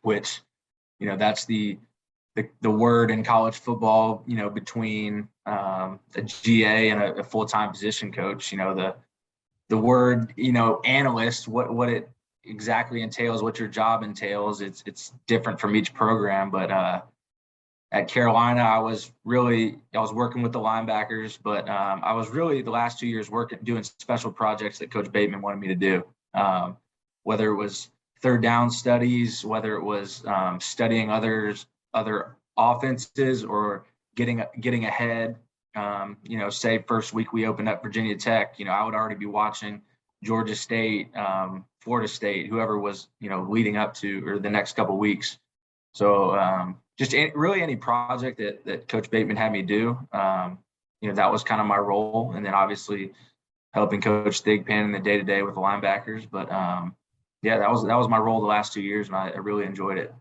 which, you know, that's the word in college football, you know, between a GA and a full-time position coach. You know, the word, you know, analyst, what it exactly entails, what your job entails. It's different from each program, but at Carolina, I was working with the linebackers, but I was really the last 2 years doing special projects that Coach Bateman wanted me to do, whether it was third down studies, whether it was studying other offenses or getting ahead. You know, say first week we opened up Virginia Tech, you know, I would already be watching Georgia State, Florida State, whoever was, you know, leading up to or the next couple of weeks. So just really any project that Coach Bateman had me do, you know, that was kind of my role. And then obviously helping Coach Thigpen in the day-to-day with the linebackers. But yeah, that was my role the last 2 years, and I really enjoyed it.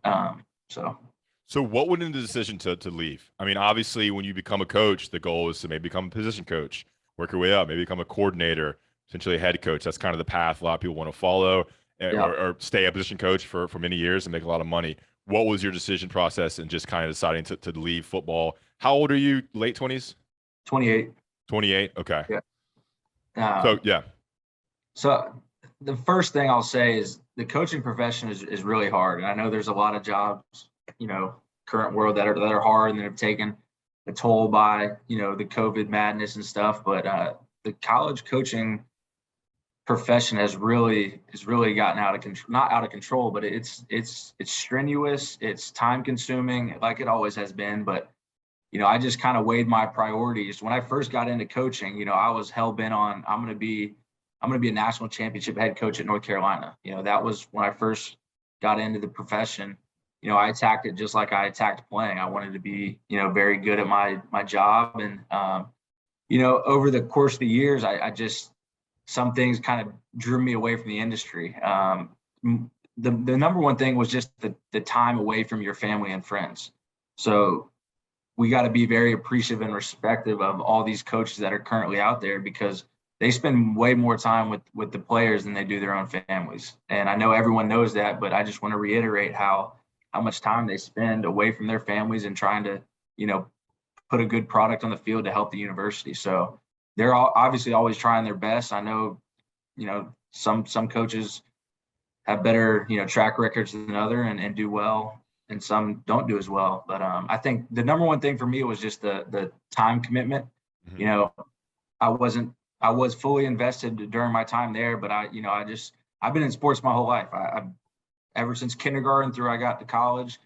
So what went into the decision to leave? I mean, obviously, when you become a coach, the goal is to maybe become a position coach, work your way up, maybe become a coordinator, essentially a head coach. That's kind of the path a lot of people want to follow. Yeah. or stay a position coach for many years and make a lot of money. What was your decision process and just kind of deciding to leave football? How old are you? Late 20s? 28. 28? Okay. Yeah. So, yeah. So the first thing I'll say is the coaching profession is really hard. And I know there's a lot of jobs, current world that are hard and that have taken a toll by, the COVID madness and stuff. But the college coaching profession has really gotten out of control, not out of control, but it's strenuous, it's time consuming like it always has been. But, I just kind of weighed my priorities. When I first got into coaching, I was hell bent on, I'm going to be a national championship head coach at North Carolina. That was when I first got into the profession. I attacked it just like I attacked playing. I wanted to be, very good at my job. And, over the course of the years, I just, some things kind of drew me away from the industry. The number one thing was just the time away from your family and friends. So we got to be very appreciative and respectful of all these coaches that are currently out there, because they spend way more time with the players than they do their own families. And I know everyone knows that, but I just want to reiterate how much time they spend away from their families and trying to, put a good product on the field to help the university. So they're obviously always trying their best. I know, some coaches have better, track records than other and do well, and some don't do as well. But I think the number one thing for me was just the time commitment. Mm-hmm. I was fully invested during my time there, but I've been in sports my whole life. I've ever since kindergarten through I got to college,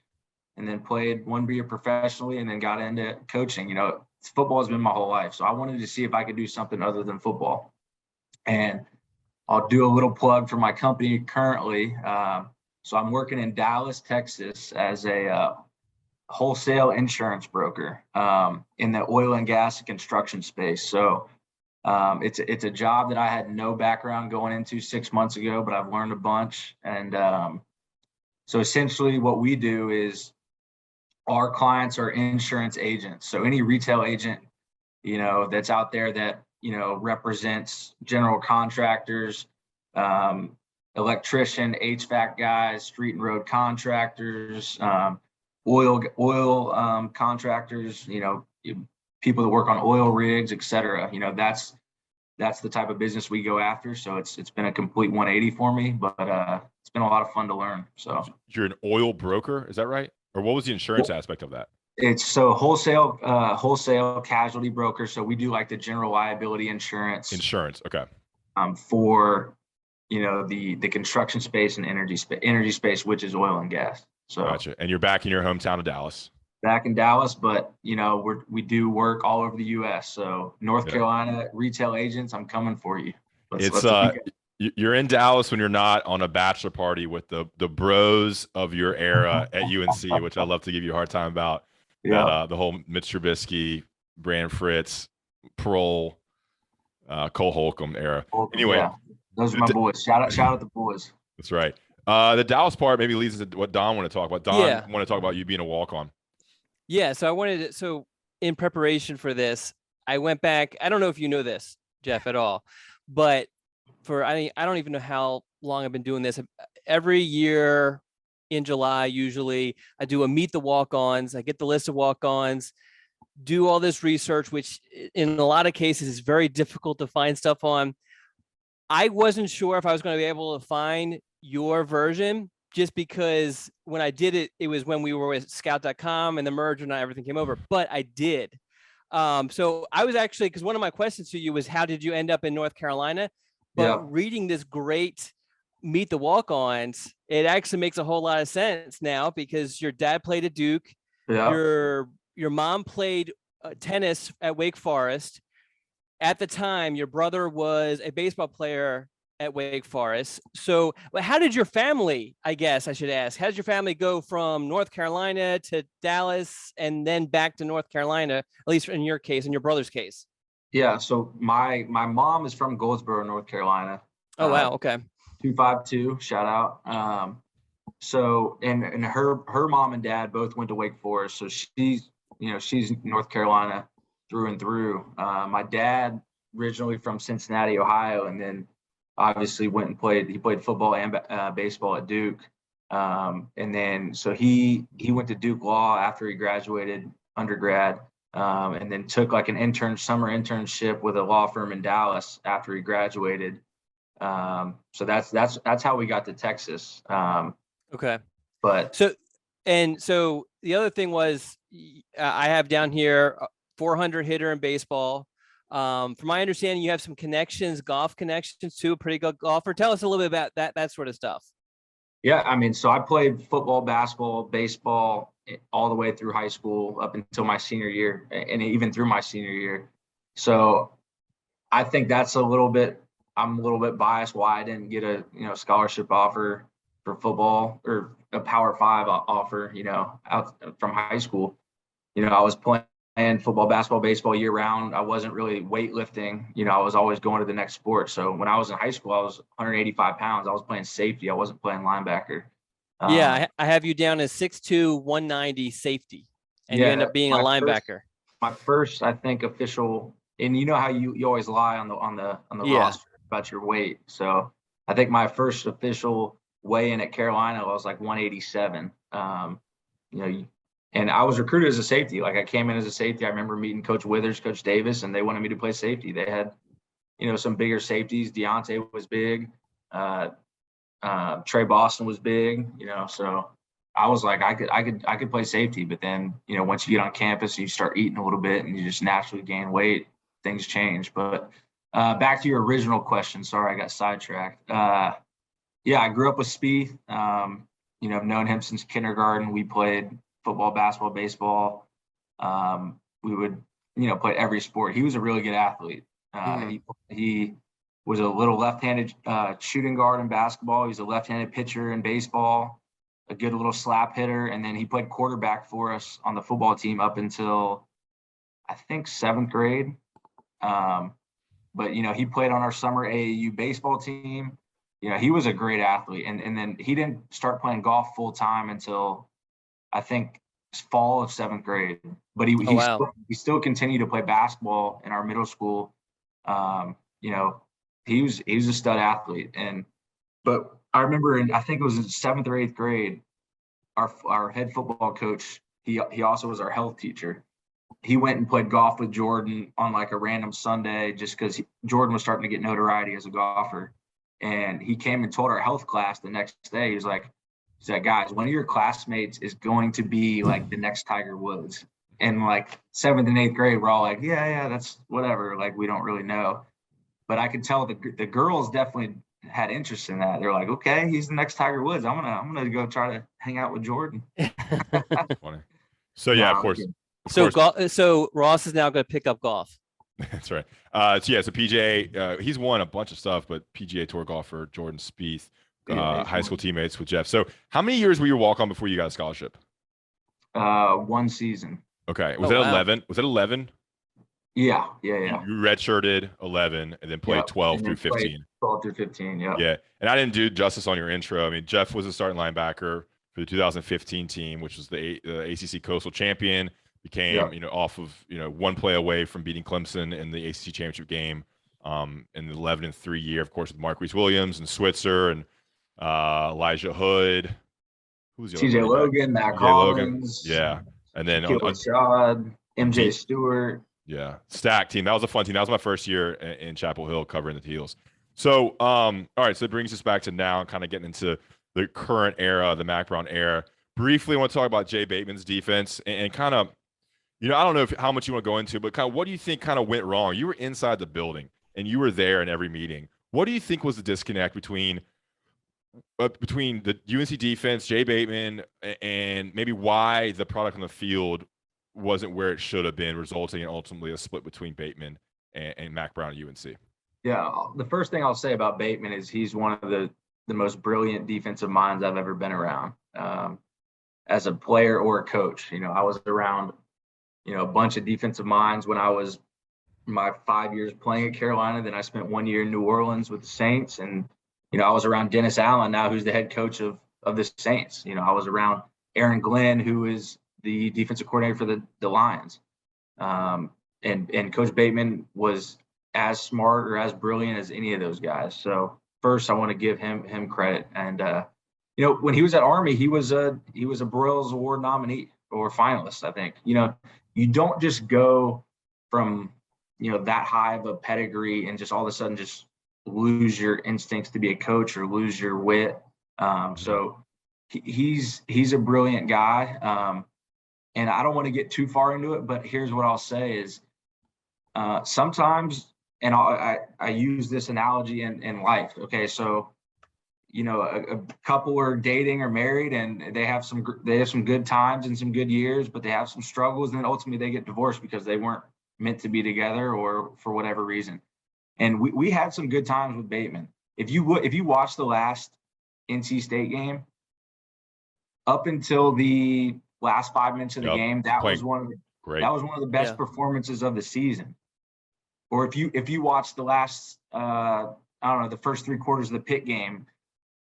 and then played 1 year professionally, and then got into coaching. Football has been my whole life. So I wanted to see if I could do something other than football. And I'll do a little plug for my company currently. So I'm working in Dallas, Texas as a wholesale insurance broker in the oil and gas and construction space. So it's a job that I had no background going into 6 months ago, but I've learned a bunch. And so essentially what we do is our clients are insurance agents. So any retail agent, that's out there that, represents general contractors, electrician, HVAC guys, street and road contractors, oil contractors, people that work on oil rigs, et cetera. That's the type of business we go after. So it's been a complete 180 for me, but it's been a lot of fun to learn. So you're an oil broker, is that right? Or what was the insurance aspect of that? It's so wholesale casualty broker. So we do like the general liability insurance. Insurance, okay. For the construction space and energy space, which is oil and gas. So gotcha. And you're back in your hometown of Dallas. Back in Dallas, but we do work all over the U.S. So North Carolina retail agents, I'm coming for you. You're in Dallas when you're not on a bachelor party with the bros of your era at UNC, which I love to give you a hard time about. Yeah. The whole Mitch Trubisky, Brand Fritz, Prohl, Cole Holcombe era. Anyway, yeah. Those are my boys. Shout out the boys. That's right. The Dallas part maybe leads us to what Don want to talk about. Don want to talk about you being a walk-on. Yeah. So in preparation for this, I went back. I don't know if you know this, Jeff, at all, but I don't even know how long I've been doing this. Every year in July, usually I do a meet the walk-ons. I get the list of walk-ons, do all this research, which in a lot of cases is very difficult to find stuff on. I wasn't sure if I was going to be able to find your version, just because when I did it, it was when we were with scout.com and the merger and everything came over, but I did. So I was actually, because one of my questions to you was, how did you end up in North Carolina? But reading this great Meet the Walk-Ons, it actually makes a whole lot of sense now, because your dad played at Duke. Yeah. Your mom played tennis at Wake Forest. At the time, your brother was a baseball player at Wake Forest. So how did your family, I guess I should ask, how did your family go from North Carolina to Dallas and then back to North Carolina, at least in your case, in your brother's case? Yeah, so my mom is from Goldsboro, North Carolina. Oh, wow, okay. 252, shout out. So and her mom and dad both went to Wake Forest, so she's North Carolina through and through. My dad originally from Cincinnati, Ohio, and then obviously went and he played football and baseball at Duke. And then, so he went to Duke Law after he graduated undergrad, and then took like an summer internship with a law firm in Dallas after he graduated. So that's how we got to Texas. Okay. But so the other thing was, I have down here 400 hitter in baseball. From my understanding, you have some golf connections too, a pretty good golfer. Tell us a little bit about that sort of stuff. yeah, I mean, so I played football, basketball, baseball all the way through high school up until my senior year, and even through my senior year. So I think I'm a little bit biased why I didn't get a scholarship offer for football or a Power 5 offer, out from high school. I was playing football, basketball, baseball year round. I wasn't really weightlifting. I was always going to the next sport. So when I was in high school, I was 185 pounds. I was playing safety. I wasn't playing linebacker. Yeah, I have you down as 6'2", 190 safety, and you end up being a linebacker. My first, I think, official, and you know how you always lie on the roster about your weight. So I think my first official weigh-in at Carolina, I was like 187. And I was recruited as a safety. Like, I came in as a safety. I remember meeting Coach Withers, Coach Davis, and they wanted me to play safety. They had, some bigger safeties. Deontay was big. Trey Boston was big. So I was like, I could play safety. But then, once you get on campus, you start eating a little bit, and you just naturally gain weight. Things change. But back to your original question. Sorry, I got sidetracked. Yeah, I grew up with Spieth. I've known him since kindergarten. We played football, basketball, baseball. We would, play every sport. He was a really good athlete. He was a little left-handed shooting guard in basketball. He's a left-handed pitcher in baseball, a good little slap hitter. And then he played quarterback for us on the football team up until, I think, 7th grade. But, he played on our summer AAU baseball team. He was a great athlete. And then he didn't start playing golf full time until, I think, fall of 7th grade. But he still continued to play basketball in our middle school. He was a stud athlete. But I remember I think it was in 7th or 8th grade, our head football coach, he also was our health teacher. He went and played golf with Jordan on like a random Sunday just because Jordan was starting to get notoriety as a golfer. And he came and told our health class the next day. He was like, guys, one of your classmates is going to be like the next Tiger Woods. And like 7th and 8th grade, we're all like, yeah, that's whatever. Like, we don't really know. But I could tell the girls definitely had interest in that. They're like, okay, he's the next Tiger Woods. I'm gonna go try to hang out with Jordan. Funny. So yeah, of course. So Ross is now going to pick up golf. That's right. So PGA, he's won a bunch of stuff, but PGA Tour golfer Jordan Spieth, high school teammates with Jeff. So how many years were you walk-on before you got a scholarship? 1 season. Okay. Was that 11? Was it 11? Yeah. You redshirted 11 and then played 12 through 15. 12 through 15, yeah. Yeah. And I didn't do justice on your intro. I mean, Jeff was a starting linebacker for the 2015 team, which was the ACC Coastal champion. Became, off of, one play away from beating Clemson in the ACC championship game in the 11-3 year, of course, with Marquise Williams and Switzer and Elijah Hood. Who's the TJ Logan, Matt Collins. Yeah. And then Rashad, MJ Stewart. Yeah. Stack team. That was a fun team. That was my first year in Chapel Hill covering the Teals. So, all right. So it brings us back to now and kind of getting into the current era, the Mack Brown era. Briefly, I want to talk about Jay Bateman's defense and kind of, I don't know how much you want to go into, but kind of what do you think kind of went wrong? You were inside the building and you were there in every meeting. What do you think was the disconnect between the UNC defense, Jay Bateman, and maybe why the product on the field wasn't where it should have been, resulting in ultimately a split between Bateman and Mack Brown at UNC? Yeah, the first thing I'll say about Bateman is he's one of the most brilliant defensive minds I've ever been around, as a player or a coach. I was around a bunch of defensive minds when I was my 5 years playing at Carolina. Then I spent 1 year in New Orleans with the Saints. And, I was around Dennis Allen now, who's the head coach of the Saints. I was around Aaron Glenn, who is the defensive coordinator for the Lions. And Coach Bateman was as smart or as brilliant as any of those guys. So first I want to give him credit. And you know, when he was at Army, he was a Broyles Award nominee or finalist, I think. You know, you don't just go from, you know, that high of a pedigree and just all of a sudden just lose your instincts to be a coach or lose your wit. So he's a brilliant guy. And I don't want to get too far into it, but here's what I'll say is sometimes, and I use this analogy in life. Okay, so you know, a couple are dating or married, and they have some good times and some good years, but they have some struggles, and then ultimately they get divorced because they weren't meant to be together or for whatever reason. And we had some good times with Bateman. If you watch the last NC State game, up until the last 5 minutes of the game, that was one of the best performances of the season. Or if you watch the last the first 3 quarters of the Pitt game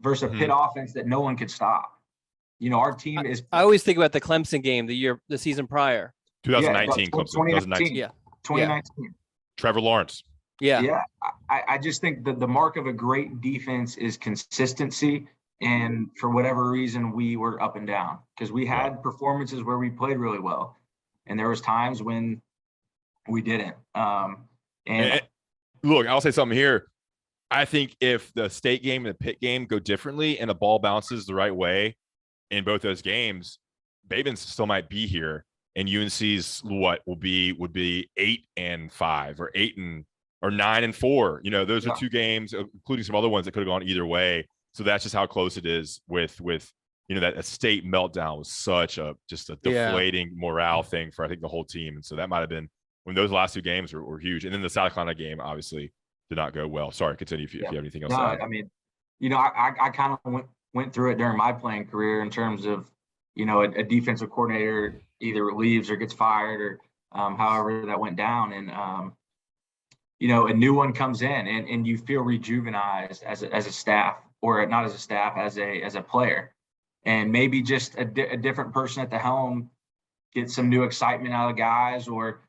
versus a Pitt offense that no one could stop. You know, our team is. I always think about the Clemson game, the season prior. 2019 Clemson. 2019. Yeah. 2019. Trevor Lawrence. Yeah. Yeah. I just think that the mark of a great defense is consistency. And for whatever reason, we were up and down because we had performances where we played really well. And there was times when we didn't. And look, I'll say something here. I think if the State game and the Pitt game go differently and the ball bounces the right way in both those games, Bateman still might be here. And UNC's would be 8-5 or 9-4. You know, those are 2 games, including some other ones that could have gone either way. So that's just how close it is with you know, that State meltdown was such a deflating morale thing for I think the whole team. And so that might have been when those last 2 games were huge. And then the South Carolina game obviously did not go well. Sorry, continue if you have anything else to add. I mean, you know, I kind of went through it during my playing career in terms of, you know, a defensive coordinator either leaves or gets fired or however that went down. And, you know, a new one comes in and you feel rejuvenized as a staff, or not as a staff, as a player. And maybe just a different person at the helm gets some new excitement out of the guys, or,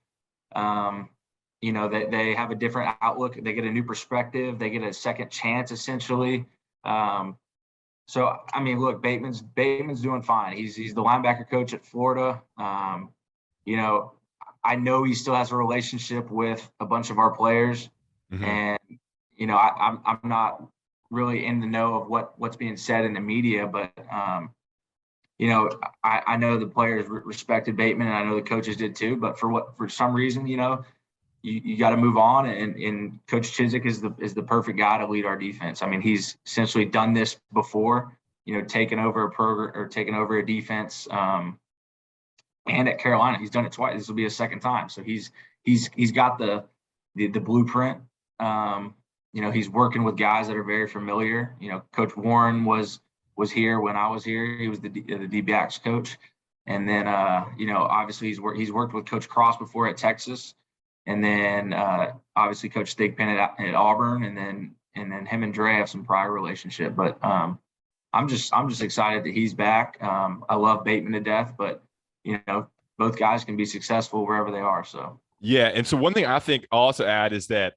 you know, they have a different outlook. They get a new perspective. They get a second chance, essentially. So, I mean, look, Bateman's doing fine. He's the linebacker coach at Florida. You know, I know he still has a relationship with a bunch of our players. And, you know, I'm not really in the know of what's being said in the media, but, you know, I know the players respected Bateman, and I know the coaches did too, but for some reason, you know, you got to move on, and Coach Chizik is the perfect guy to lead our defense. I mean, he's essentially done this before, you know, taking over a program or taking over a defense. And at Carolina, he's done it twice. This will be his second time. So he's got the blueprint. You know, he's working with guys that are very familiar. You know, Coach Warren was here when I was here. He was the D-backs coach. And then, you know, obviously he's worked with Coach Cross before at Texas. And then obviously Coach Stigpen at Auburn, and then him and Dre have some prior relationship. But I'm just excited that he's back. I love Bateman to death, but you know, both guys can be successful wherever they are. So yeah, and so one thing I think I'll also add is that,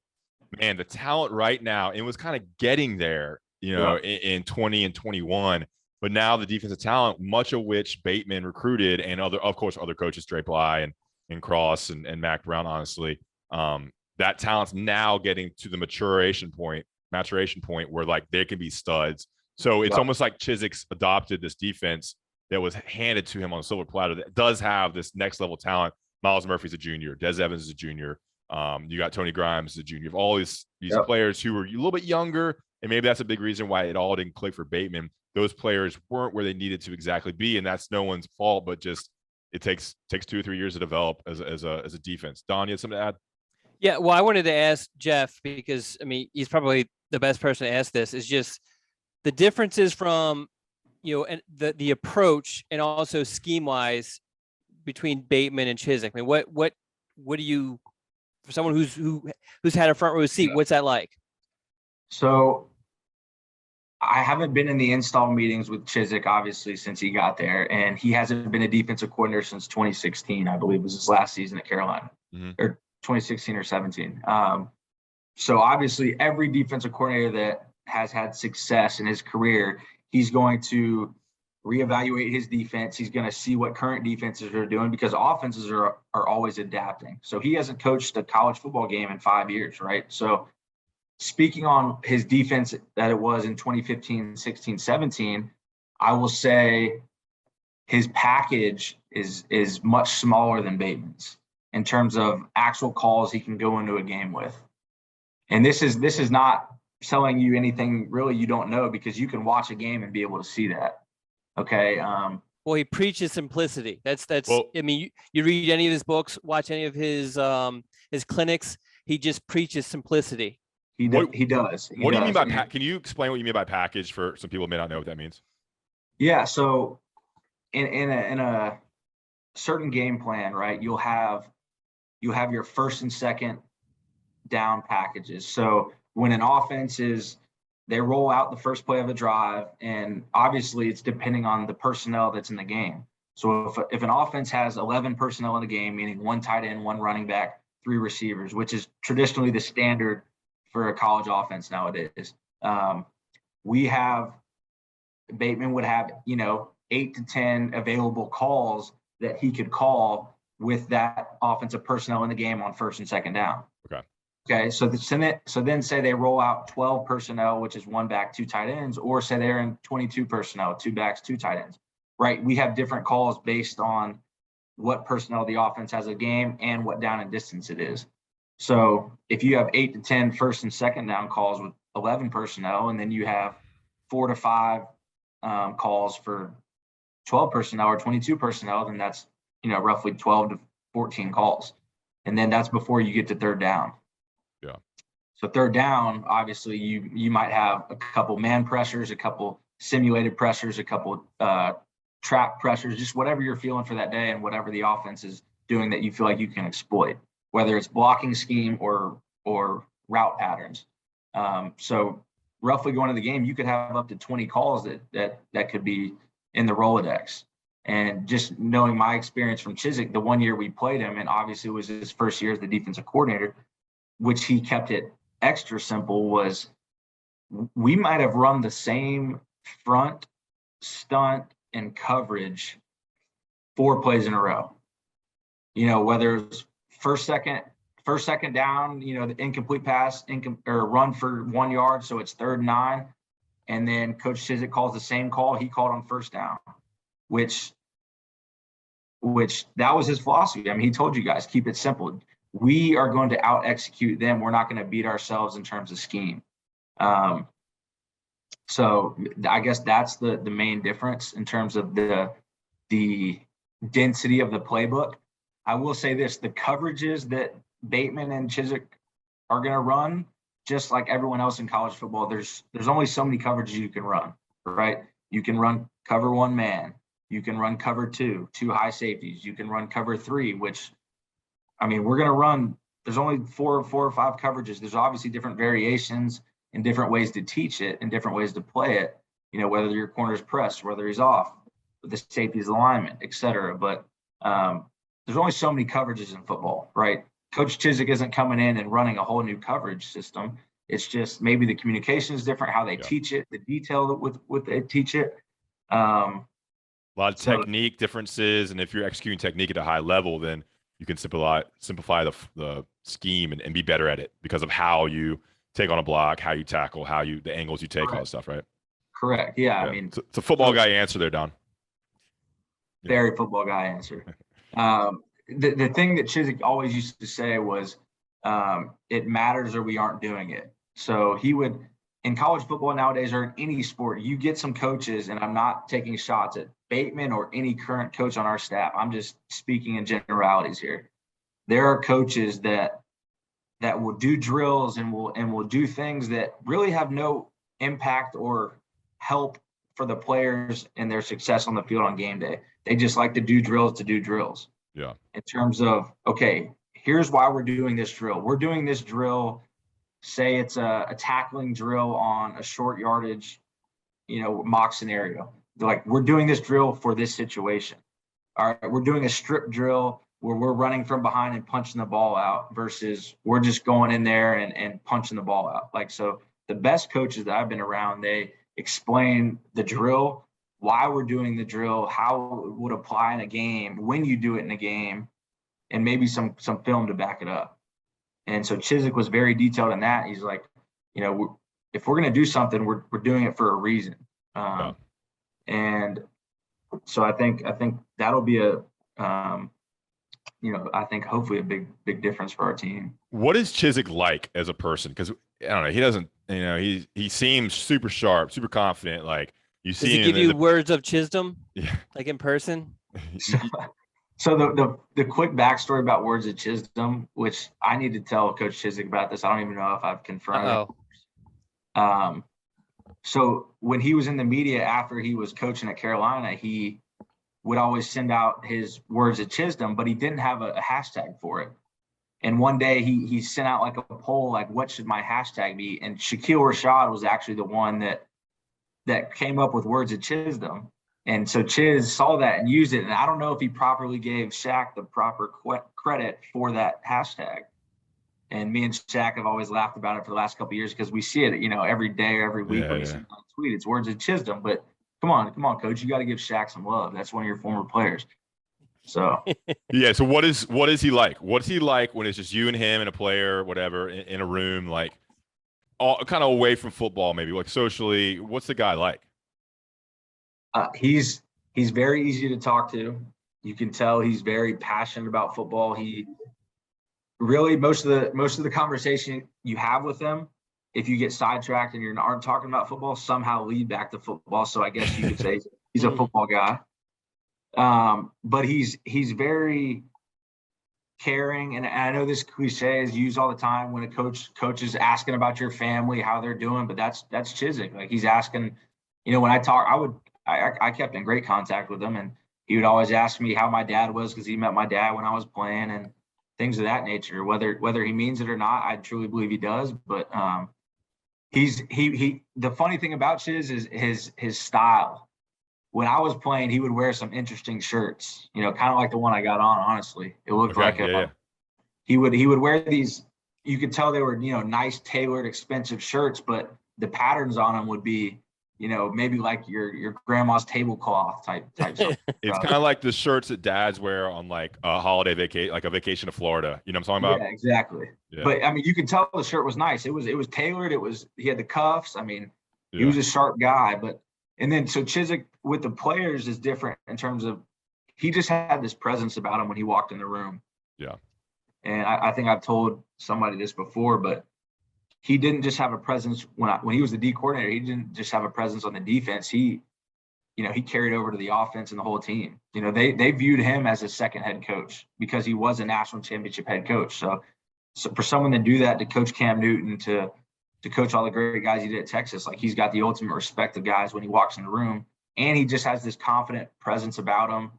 man, the talent right now, it was kind of getting there, you know, in 20 and 21. But now the defensive talent, much of which Bateman recruited, and other coaches, Dre Bly and Cross and Mac Brown, honestly, that talent's now getting to the maturation point where like they can be studs. So it's almost like Chizik's adopted this defense that was handed to him on a silver platter that does have this next level talent. Miles Murphy's a junior, Des Evans is a junior. You got Tony Grimes as a junior. You have all these players who were a little bit younger, and maybe that's a big reason why it all didn't click for Bateman. Those players weren't where they needed to exactly be, and that's no one's fault, but just it takes 2 or 3 years to develop as a defense. Don, you had something to add? Yeah, well, I wanted to ask Jeff, because I mean, he's probably the best person to ask this, is just the differences from, you know, and the approach and also scheme wise between Bateman and Chizik. I mean, what do you, for someone who's had a front row seat, what's that like? So I haven't been in the install meetings with Chizik, obviously, since he got there, and he hasn't been a defensive coordinator since 2016, I believe was his last season at Carolina, or 2016 or 17. So obviously every defensive coordinator that has had success in his career, he's going to reevaluate his defense. He's going to see what current defenses are doing, because offenses are always adapting. So he hasn't coached a college football game in 5 years, right? So speaking on his defense that it was in 2015, 16, 17, I will say his package is much smaller than Bateman's in terms of actual calls he can go into a game with. And this is not telling you anything really you don't know, because you can watch a game and be able to see that. Okay. Well, he preaches simplicity. That's. Well, I mean, you read any of his books, watch any of his clinics. He just preaches simplicity. He does. He what do you mean by does. can you explain what you mean by package for some people who may not know what that means? Yeah. So in a certain game plan, right, you'll have your first and second down packages. So when an offense they roll out the first play of a drive, and obviously it's depending on the personnel that's in the game. So if an offense has 11 personnel in the game, meaning 1 tight end, 1 running back, 3 receivers, which is traditionally the standard for a college offense nowadays, Bateman would have, 8 to 10 available calls that he could call with that offensive personnel in the game on first and second down. Okay. So then say they roll out 12 personnel, which is 1 back, 2 tight ends, or say they're in 22 personnel, 2 backs, 2 tight ends, right? We have different calls based on what personnel the offense has a game and what down and distance it is. So if you have 8 to 10 first and second down calls with 11 personnel, and then you have 4 to 5 calls for 12 personnel or 22 personnel, then that's, roughly 12 to 14 calls. And then that's before you get to third down. Yeah. So third down, obviously you might have a couple man pressures, a couple simulated pressures, a couple trap pressures, just whatever you're feeling for that day and whatever the offense is doing that you feel like you can exploit, whether it's blocking scheme or route patterns. So roughly going to the game, you could have up to 20 calls that could be in the Rolodex. And just knowing my experience from Chizik, the 1 year we played him, and obviously it was his first year as the defensive coordinator, which he kept it extra simple, was we might have run the same front, stunt, and coverage 4 plays in a row. Whether it's first, second down, the incomplete pass, or run for 1 yard, so it's 3rd and 9. And then Coach Chizik calls the same call he called on first down, which that was his philosophy. I mean, he told you guys, keep it simple. We are going to out execute them. We're not going to beat ourselves in terms of scheme. So I guess that's the main difference in terms of the density of the playbook. I will say this: the coverages that Bateman and Chizik are going to run, just like everyone else in college football, there's only so many coverages you can run, right? You can run cover 1 man. You can run cover 2 high safeties. You can run cover 3, which, I mean, we're going to run, there's only 4 or 5 coverages. There's obviously different variations and different ways to teach it and different ways to play it, whether your corner's pressed, whether he's off, the safety's alignment, et cetera. But there's only so many coverages in football, right? Coach Chizik isn't coming in and running a whole new coverage system. It's just maybe the communication is different, how they teach it, the detail with what they teach it. A lot of technique differences, and if you're executing technique at a high level, then you can simplify the scheme and be better at it because of how you take on a block, how you tackle, the angles you take, all that stuff, right? Correct. Yeah. I mean, it's a football guy answer there, Don. Very football guy answer. The thing that Chizik always used to say was, it matters or we aren't doing it. So he would, in college football nowadays, or in any sport, you get some coaches, and I'm not taking shots at Bateman or any current coach on our staff. I'm just speaking in generalities here. There are coaches that will do drills and will do things that really have no impact or help for the players and their success on the field on game day. They just like to do drills to do drills. Yeah. In terms of, okay, here's why we're doing this drill. We're doing this drill, say it's a tackling drill on a short yardage, mock scenario. They're like, we're doing this drill for this situation. All right, we're doing a strip drill where we're running from behind and punching the ball out versus we're just going in there and punching the ball out. Like, so the best coaches that I've been around, they explain the drill, why we're doing the drill, how it would apply in a game, when you do it in a game, and maybe some film to back it up. And so Chizik was very detailed in that. He's like, you know, if we're going to do something, we're doing it for a reason. And so I think that'll be a, you know, I think hopefully a big difference for our team. What is Chizik like as a person? Because I don't know, he doesn't, you know, he seems super sharp, super confident. Like you see, does he him give you words of wisdom? Yeah, like in person. So the quick backstory about words of wisdom, which I need to tell Coach Chizik about this. I don't even know if I've confirmed it. So when he was in the media after he was coaching at Carolina, he would always send out his words of wisdom, but he didn't have a hashtag for it. And one day he sent out like a poll, like, what should my hashtag be? And Shaquille Rashad was actually the one that came up with words of wisdom. And so Chiz saw that and used it. And I don't know if he properly gave Shaq the proper credit for that hashtag. And me and Shaq have always laughed about it for the last couple of years because we see it, you know, every day or every week when you see it on tweet. It's words of wisdom. But come on, Coach. You got to give Shaq some love. That's one of your former players. So yeah. So what is he like? What's he like when it's just you and him and a player, whatever, in a room, like all kind of away from football, maybe like socially? What's the guy like? He's very easy to talk to. You can tell he's very passionate about football. He really most of the conversation you have with him, if you get sidetracked and you aren't talking about football, somehow lead back to football. So I guess you could say he's a football guy. But he's very caring, and I know this cliche is used all the time when a coach is asking about your family, how they're doing, but that's Chizik. Like he's asking, you know, when I talk, I kept in great contact with him, and he would always ask me how my dad was because he met my dad when I was playing and things of that nature. Whether he means it or not, I truly believe he does. But he the funny thing about Chiz is his style. When I was playing, he would wear some interesting shirts, you know, kind of like the one I got on. Honestly, it looked he would wear these. You could tell they were, you know, nice, tailored, expensive shirts, but the patterns on them would be, you know, maybe like your grandma's tablecloth type stuff. It's kind of like the shirts that dads wear on like a holiday vacation, like a vacation to Florida. You know what I'm talking about? Yeah, exactly. Yeah. But I mean, you could tell the shirt was nice. It was tailored. He had the cuffs. I mean, he was a sharp guy. But and then so Chizik with the players is different in terms of he just had this presence about him when he walked in the room. Yeah. And I think I've told somebody this before, but he didn't just have a presence when he was the D coordinator. He didn't just have a presence on the defense. He carried over to the offense and the whole team. You know, they viewed him as a second head coach because he was a national championship head coach. So for someone to do that, to coach Cam Newton, to coach all the great guys he did at Texas, like he's got the ultimate respect of guys when he walks in the room, and he just has this confident presence about him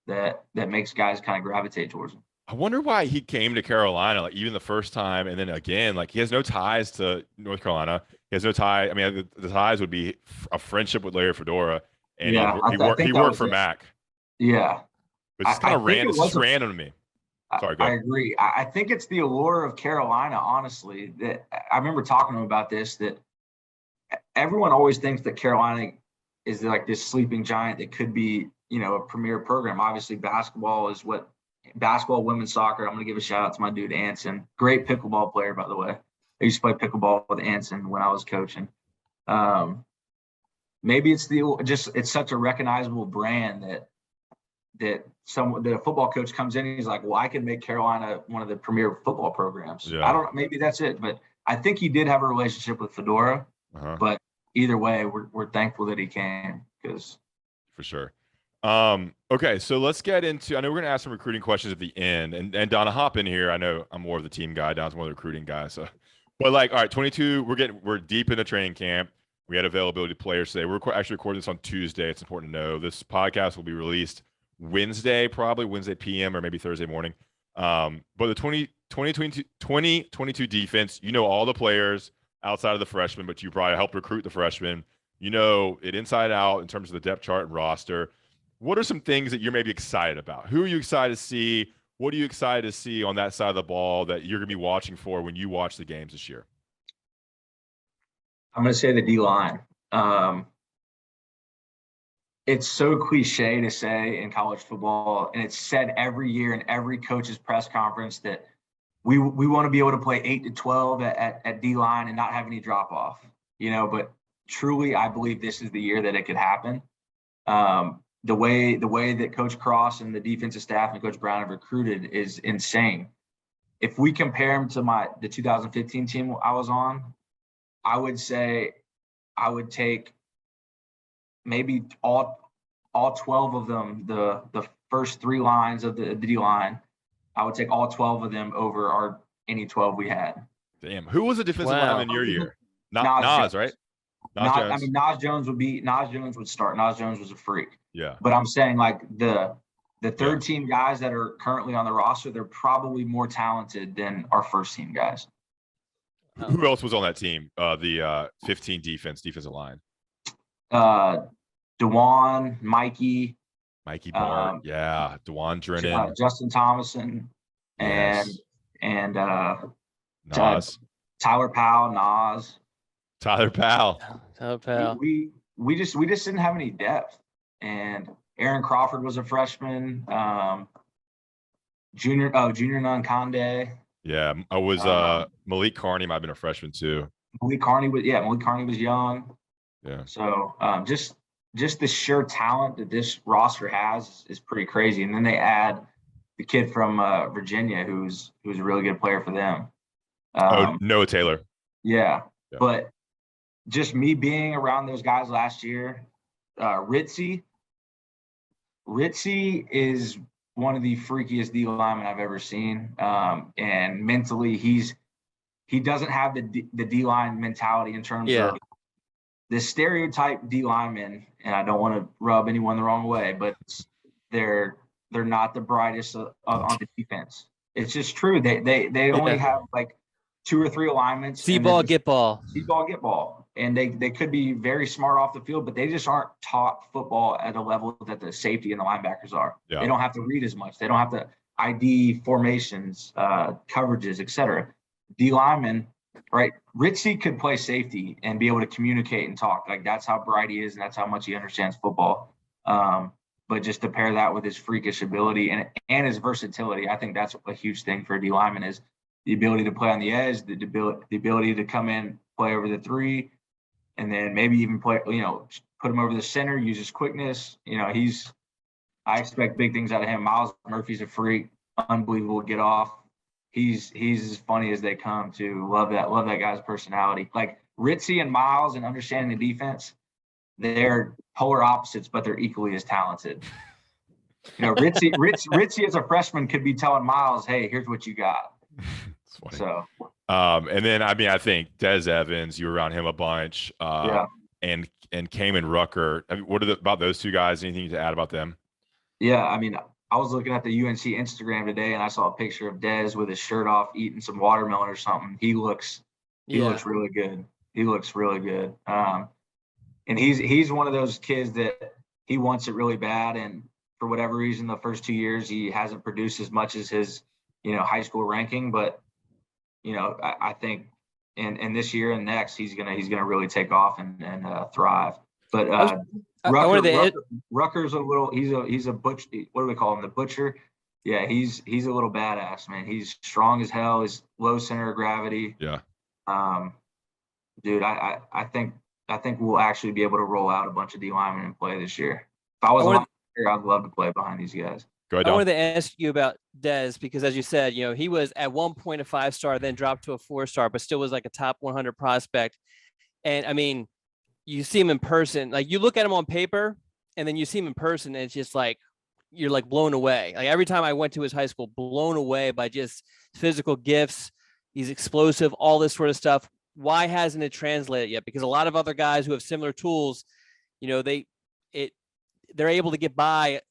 that makes guys kind of gravitate towards him. I wonder why he came to Carolina, like even the first time, and then again, like he has no ties to North Carolina. He has no tie. I mean, the ties would be a friendship with Larry Fedora, and he worked for Mac. Yeah, but it's kind of random. It's just random to me. Sorry, go ahead. I agree. I think it's the allure of Carolina. Honestly, that I remember talking to him about this. That everyone always thinks that Carolina is like this sleeping giant that could be, you know, a premier program. Obviously, basketball, women's soccer. I'm going to give a shout out to my dude Anson, great pickleball player, by the way. I used to play pickleball with Anson when I was coaching. Maybe it's it's such a recognizable brand that a football coach comes in and he's like, well, I can make Carolina one of the premier football programs. Yeah. Maybe that's it, but I think he did have a relationship with Fedora. But either way, we're thankful that he came because for sure. Okay, so let's get into, I know we're going to ask some recruiting questions at the end, and Donna, hop in here. I know I'm more of the team guy, Donna's more of the recruiting guy. So, but like, all right, 22, we're deep in the training camp. We had availability players today. We're actually recording this on Tuesday. It's important to know this podcast will be released Wednesday PM or maybe Thursday morning. But the 2022 defense, you know, all the players outside of the freshmen, but you probably helped recruit the freshmen. You know it inside out in terms of the depth chart and roster. What are some things that you're maybe excited about? Who are you excited to see? What are you excited to see on that side of the ball that you're going to be watching for when you watch the games this year? I'm going to say the D-line. It's so cliche to say in college football, and it's said every year in every coach's press conference that we want to be able to play 8 to 12 at D-line and not have any drop off, but truly I believe this is the year that it could happen. The way that Coach Cross and the defensive staff and Coach Brown have recruited is insane. If we compare them to the 2015 team I was on, I would say I would take maybe all 12 of them, the first 3 lines of the D line. I would take all 12 of them over any 12 we had. Damn. Who was the defensive lineman in your year? Nas, right? Nas Jones would start. Nas Jones was a freak. Yeah. But I'm saying like the third team guys that are currently on the roster, they're probably more talented than our first team guys. Who else was on that team? The 15 defensive line. DeJuan, Mikey Bart, DeJuan Drennan, Justin Thomason, and Nas. Tyler Powell, Nas. Tyler Powell. We just didn't have any depth. And Aaron Crawford was a freshman. Junior Nunconde. Yeah, I was Malik Carney might have been a freshman too. Malik Carney was young. Yeah. So just the sheer talent that this roster has is pretty crazy. And then they add the kid from Virginia who's a really good player for them. Noah Taylor. Yeah. But just me being around those guys last year, Ritzy is one of the freakiest D linemen I've ever seen. And mentally, he doesn't have the D line mentality in terms of the stereotype D lineman. And I don't want to rub anyone the wrong way, but they're not the brightest on the defense. It's just true. They only have like 2 or 3 alignments. See ball, get ball. See ball, get ball. And they could be very smart off the field, but they just aren't taught football at a level that the safety and the linebackers are. Yeah. They don't have to read as much. They don't have to ID formations, coverages, etc. D lineman, right? Ritzy could play safety and be able to communicate and talk. Like that's how bright he is, and that's how much he understands football. But just to pair that with his freakish ability and his versatility, I think that's a huge thing for a D lineman is the ability to play on the edge, the ability to come in, play over the 3, and then maybe even play, put him over the center, use his quickness. I expect big things out of him. Miles Murphy's a freak, unbelievable get off. He's as funny as they come too. Love that guy's personality. Like Ritzy and Miles and understanding the defense, they're polar opposites, but they're equally as talented. Ritzy as a freshman could be telling Miles, "Hey, here's what you got." So, and then I think Des Evans, you were around him a bunch, and Kamen Rucker. What about those 2 guys? Anything to add about them? Yeah, I was looking at the UNC Instagram today, and I saw a picture of Des with his shirt off, eating some watermelon or something. He looks really good. He looks really good. And he's one of those kids that he wants it really bad, and for whatever reason, the first 2 years he hasn't produced as much as his high school ranking, but I think in this year and next he's gonna really take off and thrive. But Rucker's a little he's a butcher. What do we call him? The butcher. Yeah, he's a little badass, man. He's strong as hell. He's low center of gravity. Yeah. Dude, I think we'll actually be able to roll out a bunch of D linemen and play this year. If I was on here, I'd love to play behind these guys. Go ahead, I wanted to ask you about Des because, as you said, he was at one point a 5-star, then dropped to a 4-star, but still was like a top 100 prospect. And you see him in person, like you look at him on paper, and then you see him in person, and it's just like you're like blown away. Like every time I went to his high school, blown away by just physical gifts. He's explosive, all this sort of stuff. Why hasn't it translated yet? Because a lot of other guys who have similar tools, they're able to get by.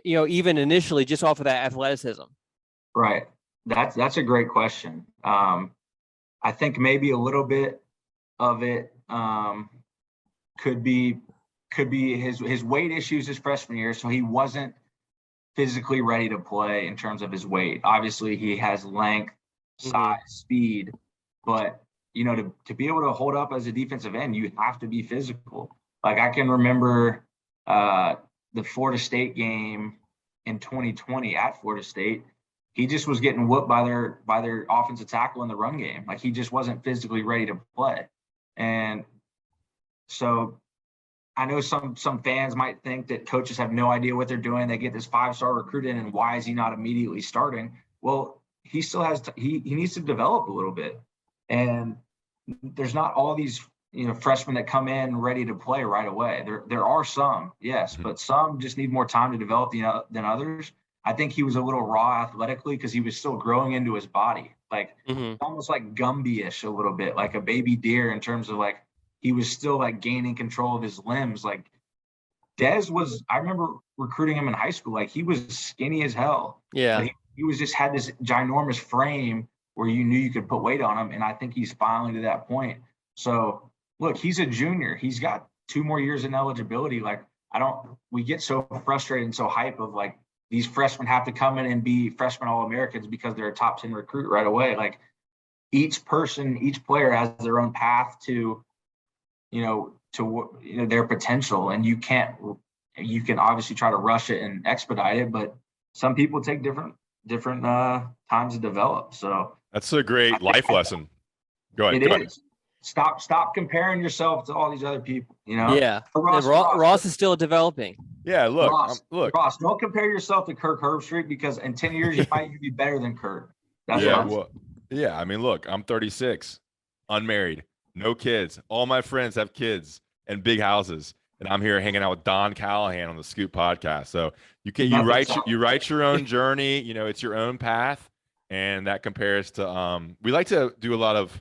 Even initially just off of that athleticism. Right. That's a great question. I think maybe a little bit of it could be his weight issues his freshman year. So he wasn't physically ready to play in terms of his weight. Obviously he has length, size, speed, but to be able to hold up as a defensive end, you have to be physical. Like I can remember the Florida State game in 2020 at Florida State. He just was getting whooped by their offensive tackle in the run game. Like he just wasn't physically ready to play. And so I know some fans might think that coaches have no idea what they're doing. They get this 5-star recruit in, and why is he not immediately starting? Well, he still has he needs to develop a little bit. And there's not all these freshmen that come in ready to play right away. There are some, yes, but some just need more time to develop than others. I think he was a little raw athletically because he was still growing into his body, like almost like Gumby-ish a little bit, like a baby deer in terms of like he was still like gaining control of his limbs. Like Dez was, I remember recruiting him in high school. Like he was skinny as hell. Yeah. He was just had this ginormous frame where you knew you could put weight on him. And I think he's finally to that point. So look, he's a junior. He's got 2 more years in eligibility. Like we get so frustrated and so hype of like these freshmen have to come in and be freshman All-Americans because they're a top 10 recruit right away. Like each player has their own path to their potential, and you can obviously try to rush it and expedite it, but some people take different times to develop. So that's a great life lesson. Go ahead. It is. Stop comparing yourself to all these other people. Yeah. Ross is still developing. Yeah. Look, Ross, don't compare yourself to Kirk Herbstreit because in 10 years you might be better than Kirk. Yeah. I mean, look, I'm 36, unmarried, no kids. All my friends have kids and big houses, and I'm here hanging out with Don Callahan on the Scoop podcast. So you write your own journey. It's your own path, and that compares to we like to do a lot of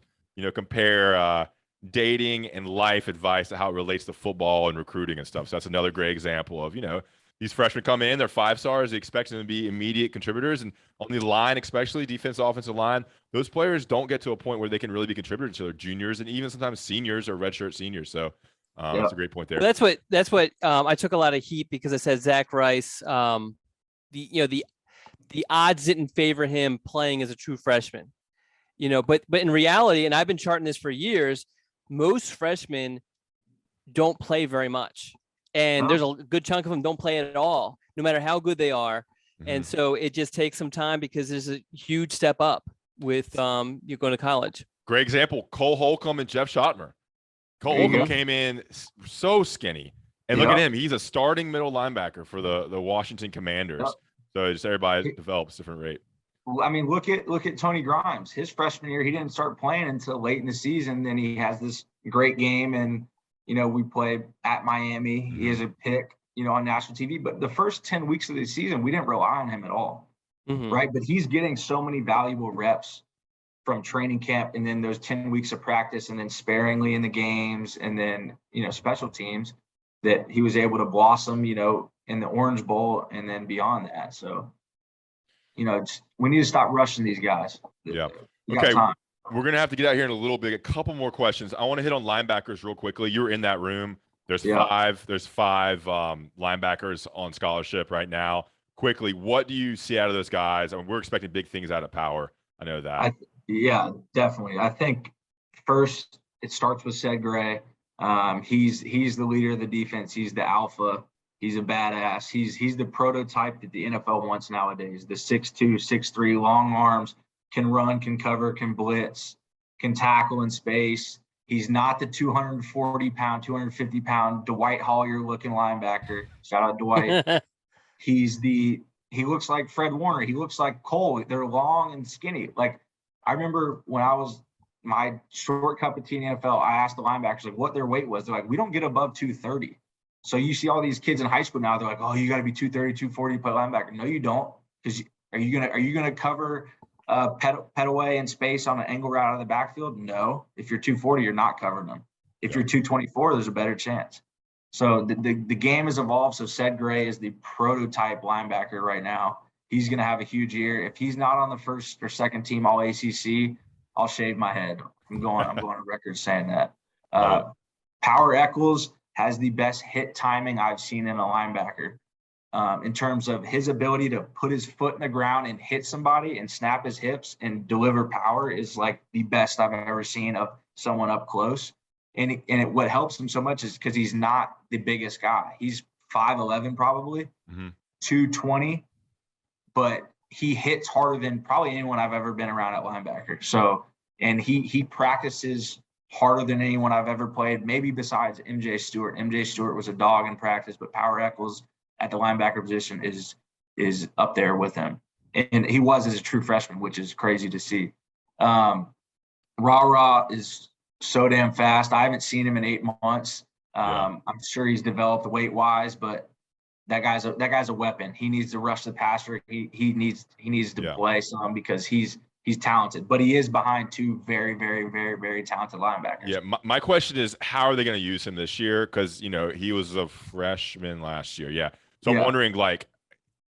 compare dating and life advice to how it relates to football and recruiting and stuff. So that's another great example of these freshmen come in, they're 5-stars, they expect them to be immediate contributors, and on the line, especially defensive, offensive line, those players don't get to a point where they can really be contributors until they're juniors and even sometimes seniors or redshirt seniors. So that's a great point there. That's what I took a lot of heat because I said Zach Rice. The odds didn't favor him playing as a true freshman. But in reality, and I've been charting this for years, most freshmen don't play very much. And there's a good chunk of them don't play at all, no matter how good they are. And so it just takes some time because there's a huge step up with you going to college. Great example, Cole Holcombe and Jeff Schoettmer. Cole Holcombe came in so skinny. And look at him. He's a starting middle linebacker for the Washington Commanders. So just everybody develops a different rate. I mean, look at Tony Grimes. His freshman year, he didn't start playing until late in the season. Then he has this great game, and we played at Miami. He has a pick, on national TV. But the first 10 weeks of the season, we didn't rely on him at all, right? But he's getting so many valuable reps from training camp, and then those 10 weeks of practice, and then sparingly in the games, and then special teams, that he was able to blossom, in the Orange Bowl, and then beyond that. So. We need to stop rushing these guys. Yeah. Okay. We're going to have to get out here in a little bit. A couple more questions. I want to hit on linebackers real quickly. You were in that room. There's five linebackers on scholarship right now. Quickly, what do you see out of those guys? I mean, we're expecting big things out of Power. I know that. Yeah, definitely. I think first it starts with Ced Gray. He's the leader of the defense. He's the alpha. He's a badass. He's the prototype that the NFL wants nowadays. The 6'2", 6'3", long arms, can run, can cover, can blitz, can tackle in space. He's not the 240-pound, 250-pound Dwight Hollier-looking linebacker. Shout out Dwight. He looks like Fred Warner. He looks like Cole. They're long and skinny. Like I remember when I was my short cup of tea in the NFL, I asked the linebackers like what their weight was. They're like, we don't get above 230. So you see all these kids in high school now, they're like, oh, you got to be 230, 240 to play linebacker. No, you don't. Because are you gonna cover Petaway in space on an angle route out of the backfield? No. If you're 240, you're not covering them. If you're 224, there's a better chance. So the game has evolved. So Ced Gray is the prototype linebacker right now. He's going to have a huge year. If he's not on the first or second team All ACC, I'll shave my head. I'm going on record saying that. Power Echols has the best hit timing I've seen in a linebacker. In terms of his ability to put his foot in the ground and hit somebody and snap his hips and deliver power is like the best I've ever seen of someone up close. What helps him so much is because he's not the biggest guy. He's 5'11", probably 220, but he hits harder than probably anyone I've ever been around at linebacker. So, and he practices harder than anyone I've ever played, maybe besides MJ Stewart. MJ Stewart was a dog in practice, but Power Eccles at the linebacker position is up there with him. And he was as a true freshman, which is crazy to see. Ra is so damn fast. I haven't seen him in 8 months. I'm sure he's developed weight-wise, but that guy's a weapon. He needs to rush the passer. He needs to play some because he's talented, but he is behind two very, very, very, very talented linebackers. Yeah, my question is, how are they going to use him this year? Because, he was a freshman last year. Yeah. So I'm wondering,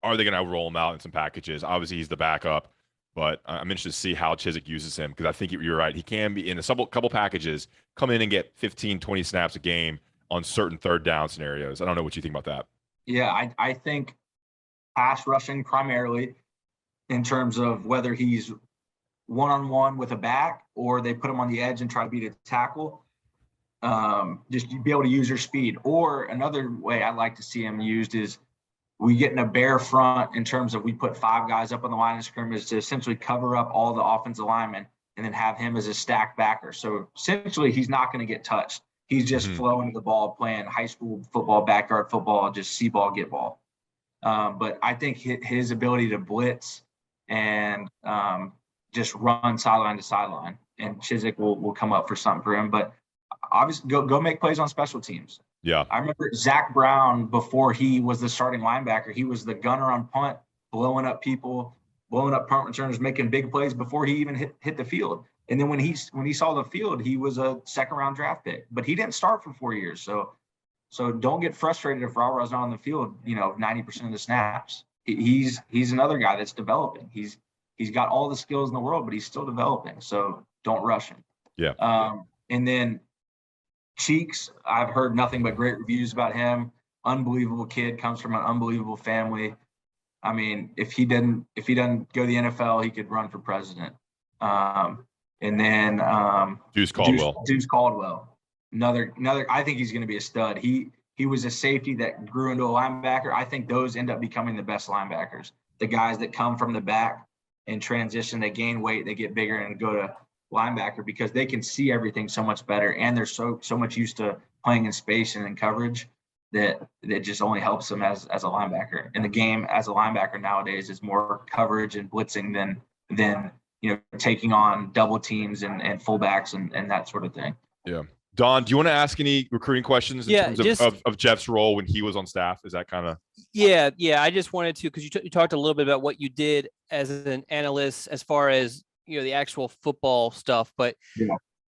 are they going to roll him out in some packages? Obviously, he's the backup, but I'm interested to see how Chizik uses him because I think you're right. He can be in a couple packages, come in and get 15, 20 snaps a game on certain third down scenarios. I don't know what you think about that. Yeah, I think pass rushing primarily in terms of whether he's one-on-one with a back or they put him on the edge and try to beat a tackle. Just be able to use your speed. Or another way I like to see him used is we get in a bare front in terms of we put 5 guys up on the line of scrimmage to essentially cover up all the offensive linemen and then have him as a stacked backer. So essentially he's not going to get touched. He's just flowing to the ball, playing high school football, backyard football, just see ball, get ball. But I think his ability to blitz and just run sideline to sideline, and Chizik will come up for something for him. But obviously, go make plays on special teams. Yeah, I remember Zach Brown before he was the starting linebacker. He was the gunner on punt, blowing up people, blowing up punt returners, making big plays before he even hit the field. And then when he saw the field, he was a second-round draft pick. But he didn't start for 4 years. So don't get frustrated if Ra-Ra's not on the field, 90% of the snaps. He's another guy that's developing. He's got all the skills in the world, but he's still developing. So don't rush him. Yeah. And then Cheeks, I've heard nothing but great reviews about him. Unbelievable kid, comes from an unbelievable family. I mean, if he doesn't go to the NFL, he could run for president. And then Deuce Caldwell. Deuce Caldwell. Another. I think he's going to be a stud. He was a safety that grew into a linebacker. I think those end up becoming the best linebackers. The guys that come from the back and transition, they gain weight, they get bigger and go to linebacker because they can see everything so much better, and they're so much used to playing in space and in coverage that just only helps them as a linebacker. And the game as a linebacker nowadays is more coverage and blitzing than taking on double teams and fullbacks and that sort of thing. Yeah. Don, do you want to ask any recruiting questions in terms of Jeff's role when he was on staff? Is that kind of? Yeah. I just wanted to, because you talked a little bit about what you did as an analyst as far as, the actual football stuff. But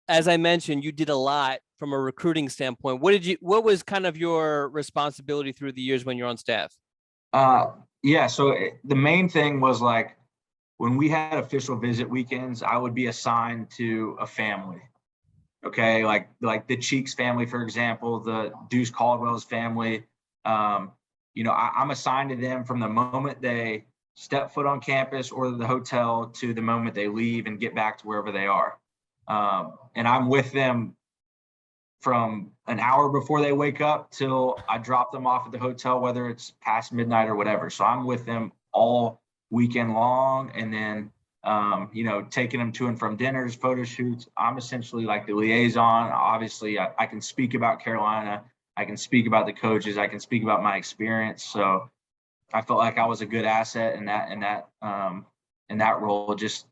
as I mentioned, you did a lot from a recruiting standpoint. What was kind of your responsibility through the years when you're on staff? So the main thing was when we had official visit weekends, I would be assigned to a family. Okay, like the Cheeks family, for example, the Deuce Caldwell's family. I'm assigned to them from the moment they step foot on campus or the hotel to the moment they leave and get back to wherever they are. And I'm with them from an hour before they wake up till I drop them off at the hotel, whether it's past midnight or whatever. So I'm with them all weekend long, and then taking them to and from dinners, photo shoots. I'm essentially like the liaison. Obviously, I can speak about Carolina. I can speak about the coaches. I can speak about my experience. So I felt like I was a good asset in that role. Just,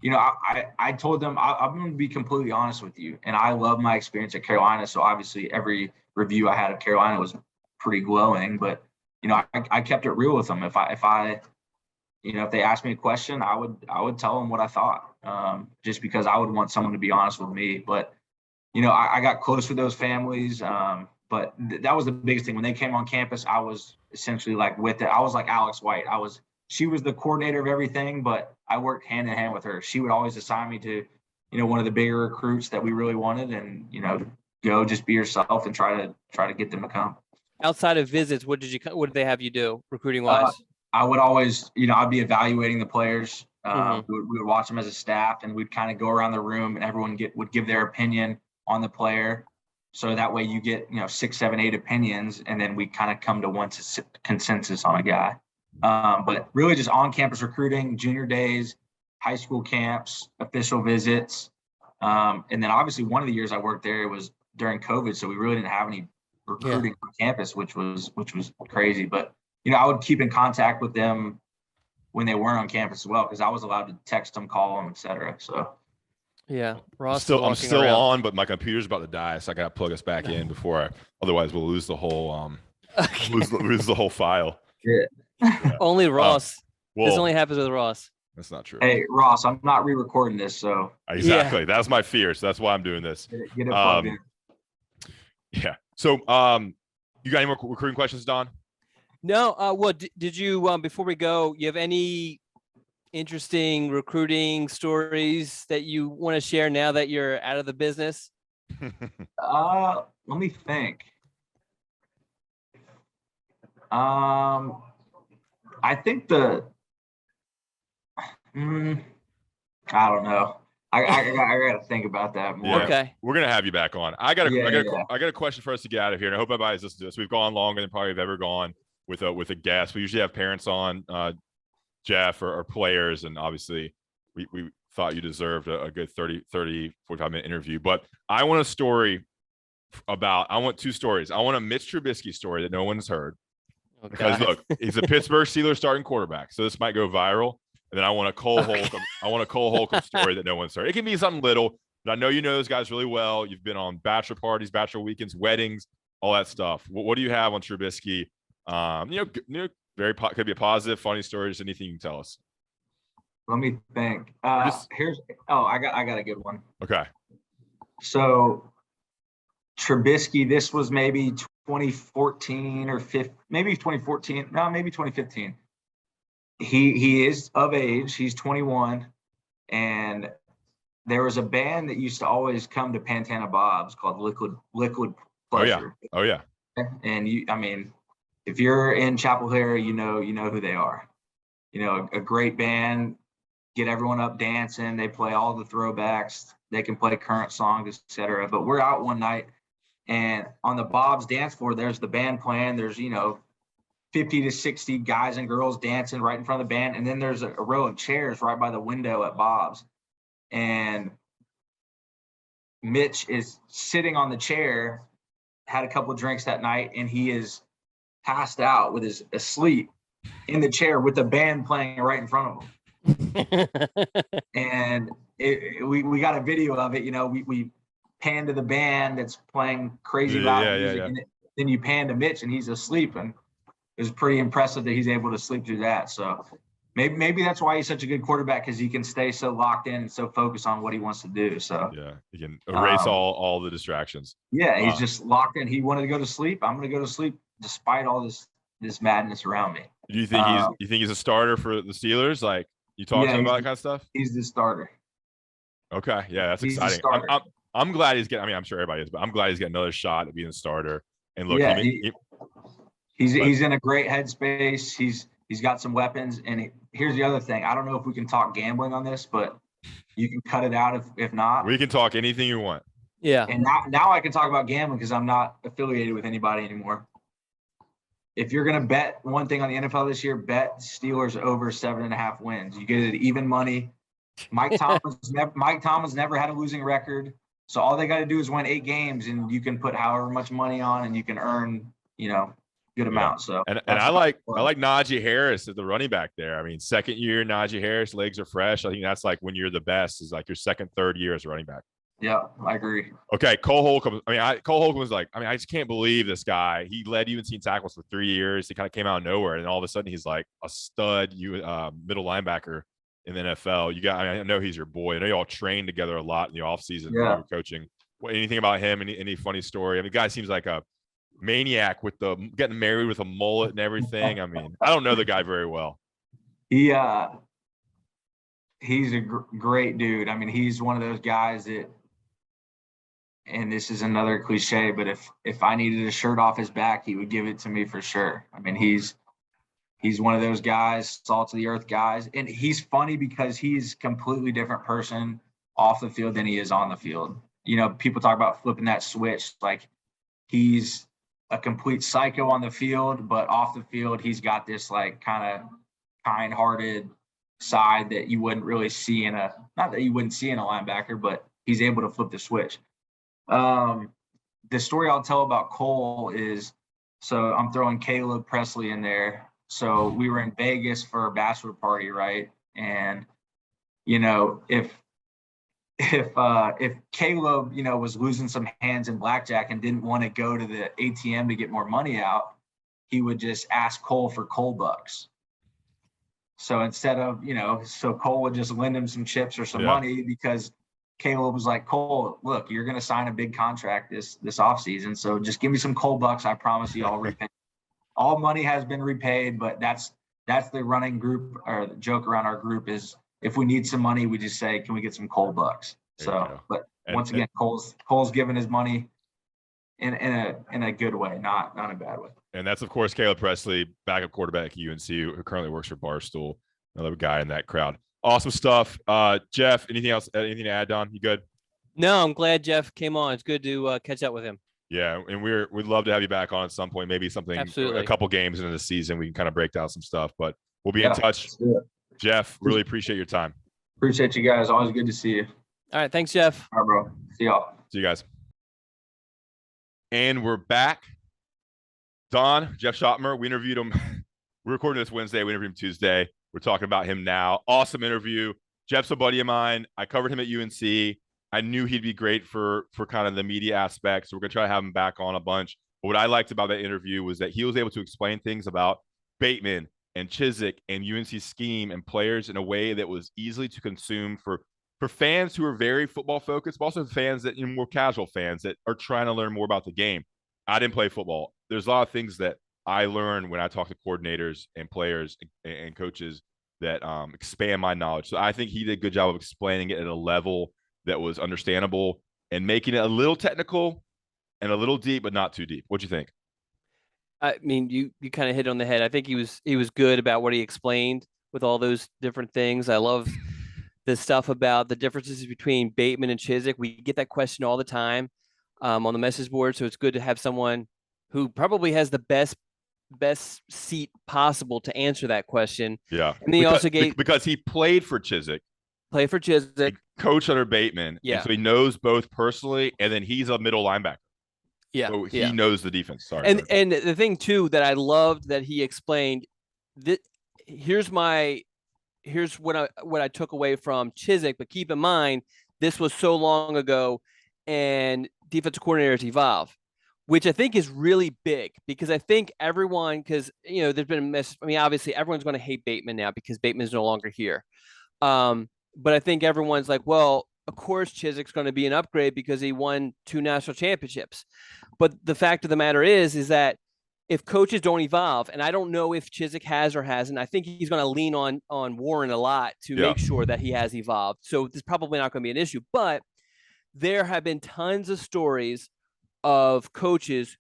I told them I'm going to be completely honest with you, and I love my experience at Carolina. So obviously, every review I had of Carolina was pretty glowing. But I kept it real with them. If they asked me a question, I would tell them what I thought, just because I would want someone to be honest with me. But, I got close with those families. But that was the biggest thing. When they came on campus, I was essentially with it. I was like Alex White. She was the coordinator of everything, but I worked hand in hand with her. She would always assign me to, one of the bigger recruits that we really wanted, and, go just be yourself and try to get them to come. Outside of visits, what did they have you do recruiting wise? I would always, I'd be evaluating the players. We would watch them as a staff, and we'd kind of go around the room, and everyone would give their opinion on the player. So that way you get, 6, 7, 8 opinions, and then we kind of come to one consensus on a guy. But really just on-campus recruiting, junior days, high school camps, official visits. And then obviously one of the years I worked there, it was during COVID, so we really didn't have any recruiting on campus, which was crazy. But, I would keep in contact with them when they weren't on campus as well, because I was allowed to text them, call them, etc. So Ross. I'm still on, but my computer's about to die, so I gotta plug us back in before otherwise we'll lose the whole lose the whole file. Yeah. Only Ross. This only happens with Ross. That's not true. Hey, Ross, I'm not re-recording this, so exactly. That's my fear, so that's why I'm doing this. Get it plugged in. Yeah. So you got any more recruiting questions, Don? No. Well, did you before we go, you have any interesting recruiting stories that you want to share now that you're out of the business? Let me think. I think I don't know. I gotta think about that more. Yeah, okay. We're gonna have you back on. I got a question for us to get out of here, and I hope everybody's listening to this. We've gone longer than probably have ever gone with a guest. We usually have parents on, Jeff, or players, and obviously we thought you deserved a good 30, 45-minute interview. But I want two stories. I want a Mitch Trubisky story that no one's heard. Okay. Because look, he's a Pittsburgh Steelers starting quarterback, so this might go viral. And then I want a Cole Holcombe story that no one's heard. It can be something little, but I know you know those guys really well. You've been on bachelor parties, bachelor weekends, weddings, all that stuff. What do you have on Trubisky? Could be a positive, funny story, just anything you can tell us. Let me think. I got a good one. Okay. So Trubisky, this was maybe 2014 or maybe 2014. No, maybe 2015. He is of age. He's 21, and there was a band that used to always come to Pantana Bob's called Liquid Pleasure. Oh yeah. And if you're in Chapel Hill, you know who they are. A great band, get everyone up dancing. They play all the throwbacks. They can play current songs, etc. But we're out one night, and on the Bob's dance floor, there's the band playing. There's 50 to 60 guys and girls dancing right in front of the band. And then there's a row of chairs right by the window at Bob's. And Mitch is sitting on the chair, had a couple of drinks that night, and he is passed out with his asleep in the chair with the band playing right in front of him. And we got a video of it. We pan to the band that's playing crazy loud music. And then you pan to Mitch and he's asleep, and it was pretty impressive that he's able to sleep through that. So maybe that's why he's such a good quarterback, because he can stay so locked in and so focused on what he wants to do. So he can erase all the distractions. Yeah, he's just locked in. He wanted to go to sleep. I'm going to go to sleep despite all this madness around me. Do you think he's a starter for the Steelers? Like, you talk to him about that kind of stuff? He's the starter. Okay, yeah, that's exciting. I'm glad he's getting. I'm sure everybody is, but I'm glad he's getting another shot at being a starter. And look, he's in a great headspace. He's got some weapons. And here's the other thing. I don't know if we can talk gambling on this, but you can cut it out if not. We can talk anything you want. Yeah. And now I can talk about gambling because I'm not affiliated with anybody anymore. If you're going to bet one thing on the NFL this year, bet Steelers over 7.5 wins. You get it at even money. Mike Tomlin's never had a losing record. So all they got to do is win 8 games, and you can put however much money on, and you can earn, good amount. So and I like Najee Harris as the running back there. Second year Najee Harris, legs are fresh. I think that's like when you're the best, is like your second, third year as a running back. Yeah, I agree. Okay, Cole Holcombe. Cole Holcombe was like, I just can't believe this guy. He led UNC in tackles for 3 years. He kind of came out of nowhere, and all of a sudden he's like a stud middle linebacker in the NFL. I know he's your boy. I know you all trained together a lot in the offseason when you were coaching. Anything about him? Any funny story? The guy seems like a maniac with the getting married with a mullet and everything. I don't know the guy very well. He's a great dude. He's one of those guys that, and this is another cliche, but if I needed a shirt off his back, he would give it to me for sure. He's one of those guys, salt of the earth guys. And he's funny because he's a completely different person off the field than he is on the field. People talk about flipping that switch. Like, he's a complete psycho on the field, but off the field, he's got this like kind of kind-hearted side that you wouldn't really see not that you wouldn't see in a linebacker, but he's able to flip the switch. The story I'll tell about Cole is, so I'm throwing Caleb Presley in there. So we were in Vegas for a bachelor party, right? And if Caleb, was losing some hands in blackjack and didn't want to go to the ATM to get more money out, he would just ask Cole for Cole bucks. So instead of, so Cole would just lend him some chips or some money, because Caleb was like, Cole, look, you're going to sign a big contract this offseason. So just give me some Cole bucks. I promise you I'll repay. All money has been repaid, but that's the running group, or the joke around our group is, if we need some money, we just say, can we get some Cole bucks? So, but once again, Cole's giving his money in a good way, not a bad way. And that's, of course, Caleb Presley, backup quarterback at UNC, who currently works for Barstool, another guy in that crowd. Awesome stuff. Jeff, anything else? Anything to add, Don? You good? No, I'm glad Jeff came on. It's good to catch up with him. Yeah, and we'd love to have you back on at some point. Maybe something, Absolutely. A couple games into the season, we can kind of break down some stuff. But we'll be in touch. Jeff, really appreciate your time. Appreciate you guys. Always good to see you. All right, thanks, Jeff. All right, bro. See y'all. See you guys. And we're back. Don, Jeff Schoettmer, we interviewed him. We're recording this Wednesday. We interviewed him Tuesday. We're talking about him now. Awesome interview. Jeff's a buddy of mine. I covered him at UNC. I knew he'd be great for kind of the media aspect. So we're going to try to have him back on a bunch. But what I liked about that interview was that he was able to explain things about Bateman and Chizik and UNC scheme and players in a way that was easily to consume for fans who are very football focused, but also fans that, more casual fans that are trying to learn more about the game. I didn't play football. There's a lot of things that I learn when I talk to coordinators and players and coaches that expand my knowledge. So I think he did a good job of explaining it at a level that was understandable and making it a little technical and a little deep, but not too deep. What'd you think? I mean, you kind of hit on the head. I think he was good about what he explained with all those different things. I love the stuff about the differences between Bateman and Chizik. We get that question all the time on the message board. So it's good to have someone who probably has the best seat possible to answer that question. Yeah. And then he also gave, because he played for Chizik. Coach under Bateman. Yeah. So he knows both personally, and then he's a middle linebacker. Yeah. So he knows the defense. Sorry. And the thing too that I loved that he explained that here's what I took away from Chizik, but keep in mind this was so long ago and defensive coordinators evolve, which I think is really big, because I think everyone, because there's been a mess. I mean, obviously everyone's going to hate Bateman now because Bateman's no longer here. But I think everyone's like, well, of course Chizik's going to be an upgrade because he won 2 national championships. But the fact of the matter is that if coaches don't evolve, and I don't know if Chizik has or hasn't, I think he's going to lean on Warren a lot to make sure that he has evolved. So this is probably not going to be an issue. But there have been tons of stories of coaches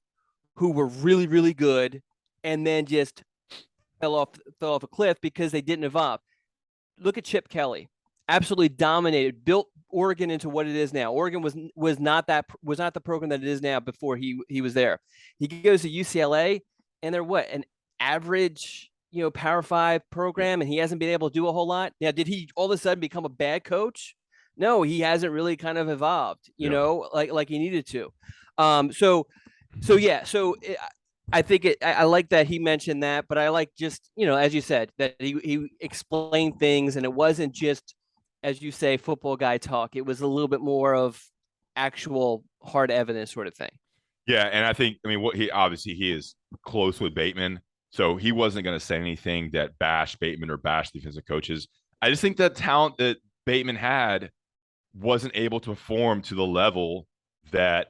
who were really, really good and then just fell off a cliff because they didn't evolve. Look at Chip Kelly. Absolutely dominated, built Oregon into what it is now. Oregon was not the program that it is now before he was there. He goes to UCLA, and they're an average, Power 5 program, and he hasn't been able to do a whole lot. Now, did he all of a sudden become a bad coach? No, he hasn't really kind of evolved, like he needed to. I think I like that he mentioned that, but I like just, as you said, that he explained things, and it wasn't just, as you say, football guy talk. It was a little bit more of actual hard evidence sort of thing. Yeah. And I think, he is close with Bateman, so he wasn't going to say anything that bashed Bateman or bashed defensive coaches. I just think that talent that Bateman had wasn't able to perform to the level that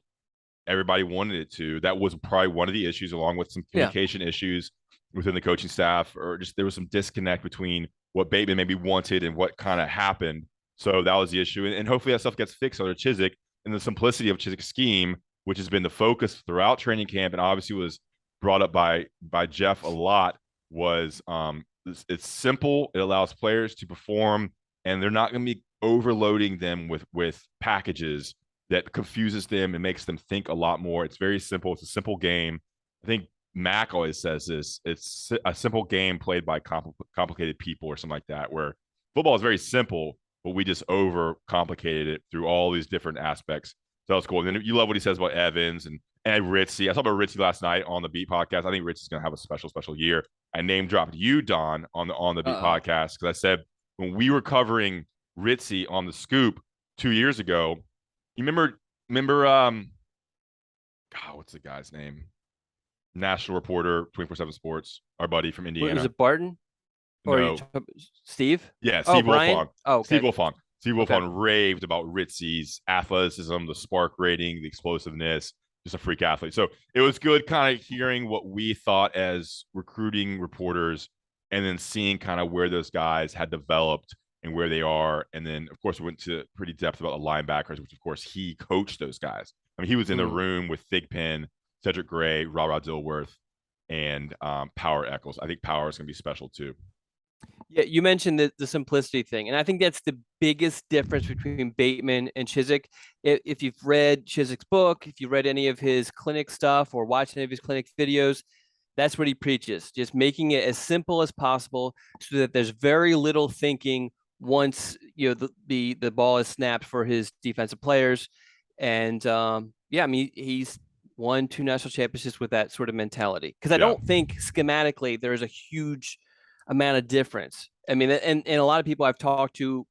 everybody wanted it to. That was probably one of the issues, along with some communication issues within the coaching staff, or just there was some disconnect between what Bateman maybe wanted and what kind of happened. So that was the issue. And hopefully that stuff gets fixed under Chizik, and the simplicity of Chizik's scheme, which has been the focus throughout training camp and obviously was brought up by Jeff a lot. was it's simple. It allows players to perform, and they're not going to be overloading them with packages that confuses them and makes them think a lot more. It's very simple. It's a simple game. I think Mac always says this. It's a simple game played by complicated people or something like that, where football is very simple, but we just overcomplicated it through all these different aspects. So that's cool. And then you love what he says about Evans and Ritzy. I talked about Ritzy last night on the Beat podcast. I think Ritzy's going to have a special year. I name dropped you, Don, on the Beat podcast because I said when we were covering Ritzy on the Scoop 2 years ago, you remember God, what's the guy's name? National reporter, 24/7 Sports, our buddy from Indiana. Was it Barton? Or No. Steve? Yeah, Steve Brian? Wilfong. Oh, okay. Steve Wilfong. Steve Wilfong raved about Ritzy's athleticism, the spark rating, the explosiveness, just a freak athlete. So it was good kind of hearing what we thought as recruiting reporters and then seeing kind of where those guys had developed and where they are. And then, of course, we went to pretty depth about the linebackers, which, of course, he coached those guys. I mean, he was in the room with Thigpen, Cedric Gray, Ra Dilworth, and Power Eccles. I think Power is going to be special, too. Yeah, you mentioned the simplicity thing, and I think that's the biggest difference between Bateman and Chizik. If you've read Chizik's book, if you read any of his clinic stuff or watched any of his clinic videos, that's what he preaches, just making it as simple as possible so that there's very little thinking once the ball is snapped for his defensive players. And I mean, he's won 2 national championships with that sort of mentality. Because I don't think schematically there is a huge amount of difference. I mean, and a lot of people I've talked to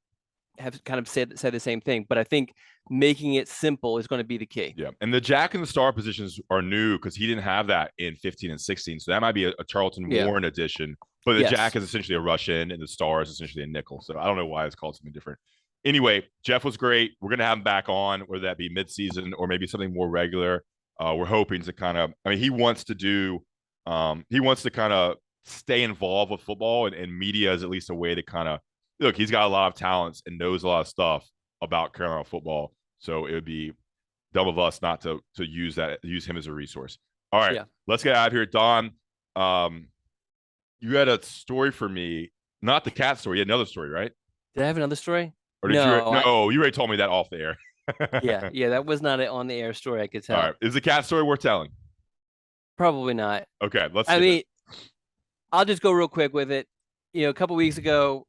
have kind of said the same thing, but I think making it simple is going to be the key. Yeah. And the Jack and the Star positions are new because he didn't have that in 15 and 16. So that might be a Charlton Warren addition. But the Jack is essentially a Russian and the Star is essentially a nickel. So I don't know why it's called something different. Anyway, Jeff was great. We're going to have him back on, whether that be midseason or maybe something more regular. We're hoping to kind of, I mean, he wants to kind of stay involved with football and media is at least a way to kind of look. He's got a lot of talents and knows a lot of stuff about Carolina football, so it would be dumb of us not to use him as a resource. All right, let's get out of here. Don, you had a story for me, not the cat story. You had another story, right? Did I have another story? Or did you already told me that off the air. yeah, that was not an on the air story, I could tell. All right, is the cat story worth telling? Probably not. Okay, I'll just go real quick with it. A couple weeks ago,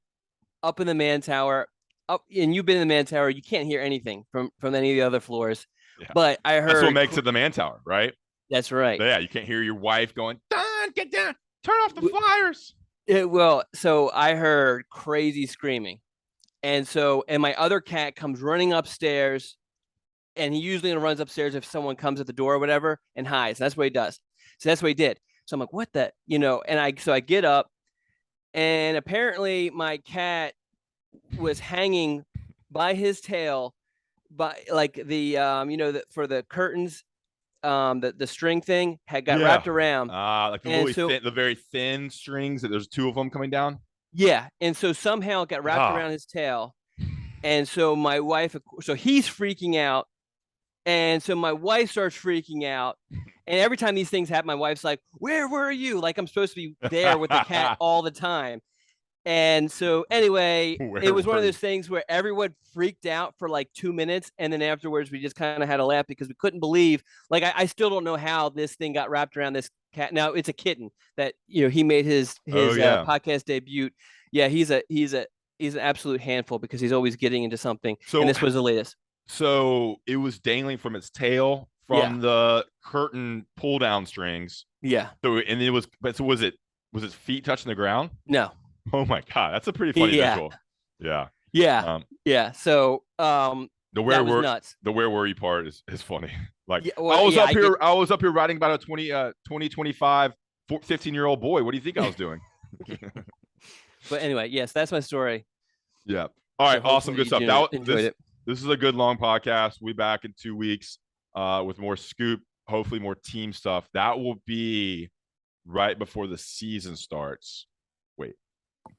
up in the man tower, and you've been in the man tower, you can't hear anything from any of the other floors. Yeah. But I heard that's what makes it the man tower, right? That's right. But yeah, you can't hear your wife going, "Don, get down, turn off the flyers." So I heard crazy screaming, and my other cat comes running upstairs, and he usually runs upstairs if someone comes at the door or whatever and hides. That's what he does. So that's what he did. So I'm like, what the, and I get up, and apparently my cat was hanging by his tail by like the, for the curtains, the string thing got wrapped around. Like the very thin strings that there's 2 of them coming down. Yeah. And so somehow it got wrapped around his tail. And so my wife, so he's freaking out. And so my wife starts freaking out. And every time these things happen, my wife's like, where were you? Like I'm supposed to be there with the cat all the time. And so anyway, it was one of those things where everyone freaked out for like 2 minutes. And then afterwards, we just kind of had a laugh because we couldn't believe, like, I still don't know how this thing got wrapped around this cat. Now it's a kitten that, he made his podcast debut. Yeah, he's an absolute handful because he's always getting into something. And this was the latest. So it was dangling from its tail from the curtain pull down strings. Yeah. So was its feet touching the ground? No. Oh my God, that's a pretty funny visual. Yeah. Yeah. So the where was nuts. The where were you part is funny. Like I was up here writing about a 25 15-year-old boy. What do you think I was doing? But anyway, yes, that's my story. Yeah. All right, so awesome, good stuff. Enjoyed it. This is a good long podcast. We'll be back in 2 weeks with more scoop, hopefully more team stuff. That will be right before the season starts. Wait, let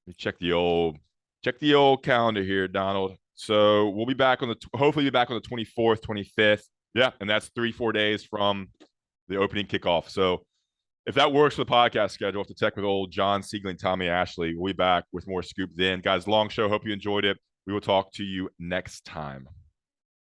me check the old calendar here, Donald. So we'll be back hopefully be back on the 24th, 25th. Yeah, and that's 3-4 days from the opening kickoff. So if that works for the podcast schedule, have to check with old John Siegling, Tommy Ashley. We'll be back with more Scoop then. Guys, long show. Hope you enjoyed it. We will talk to you next time.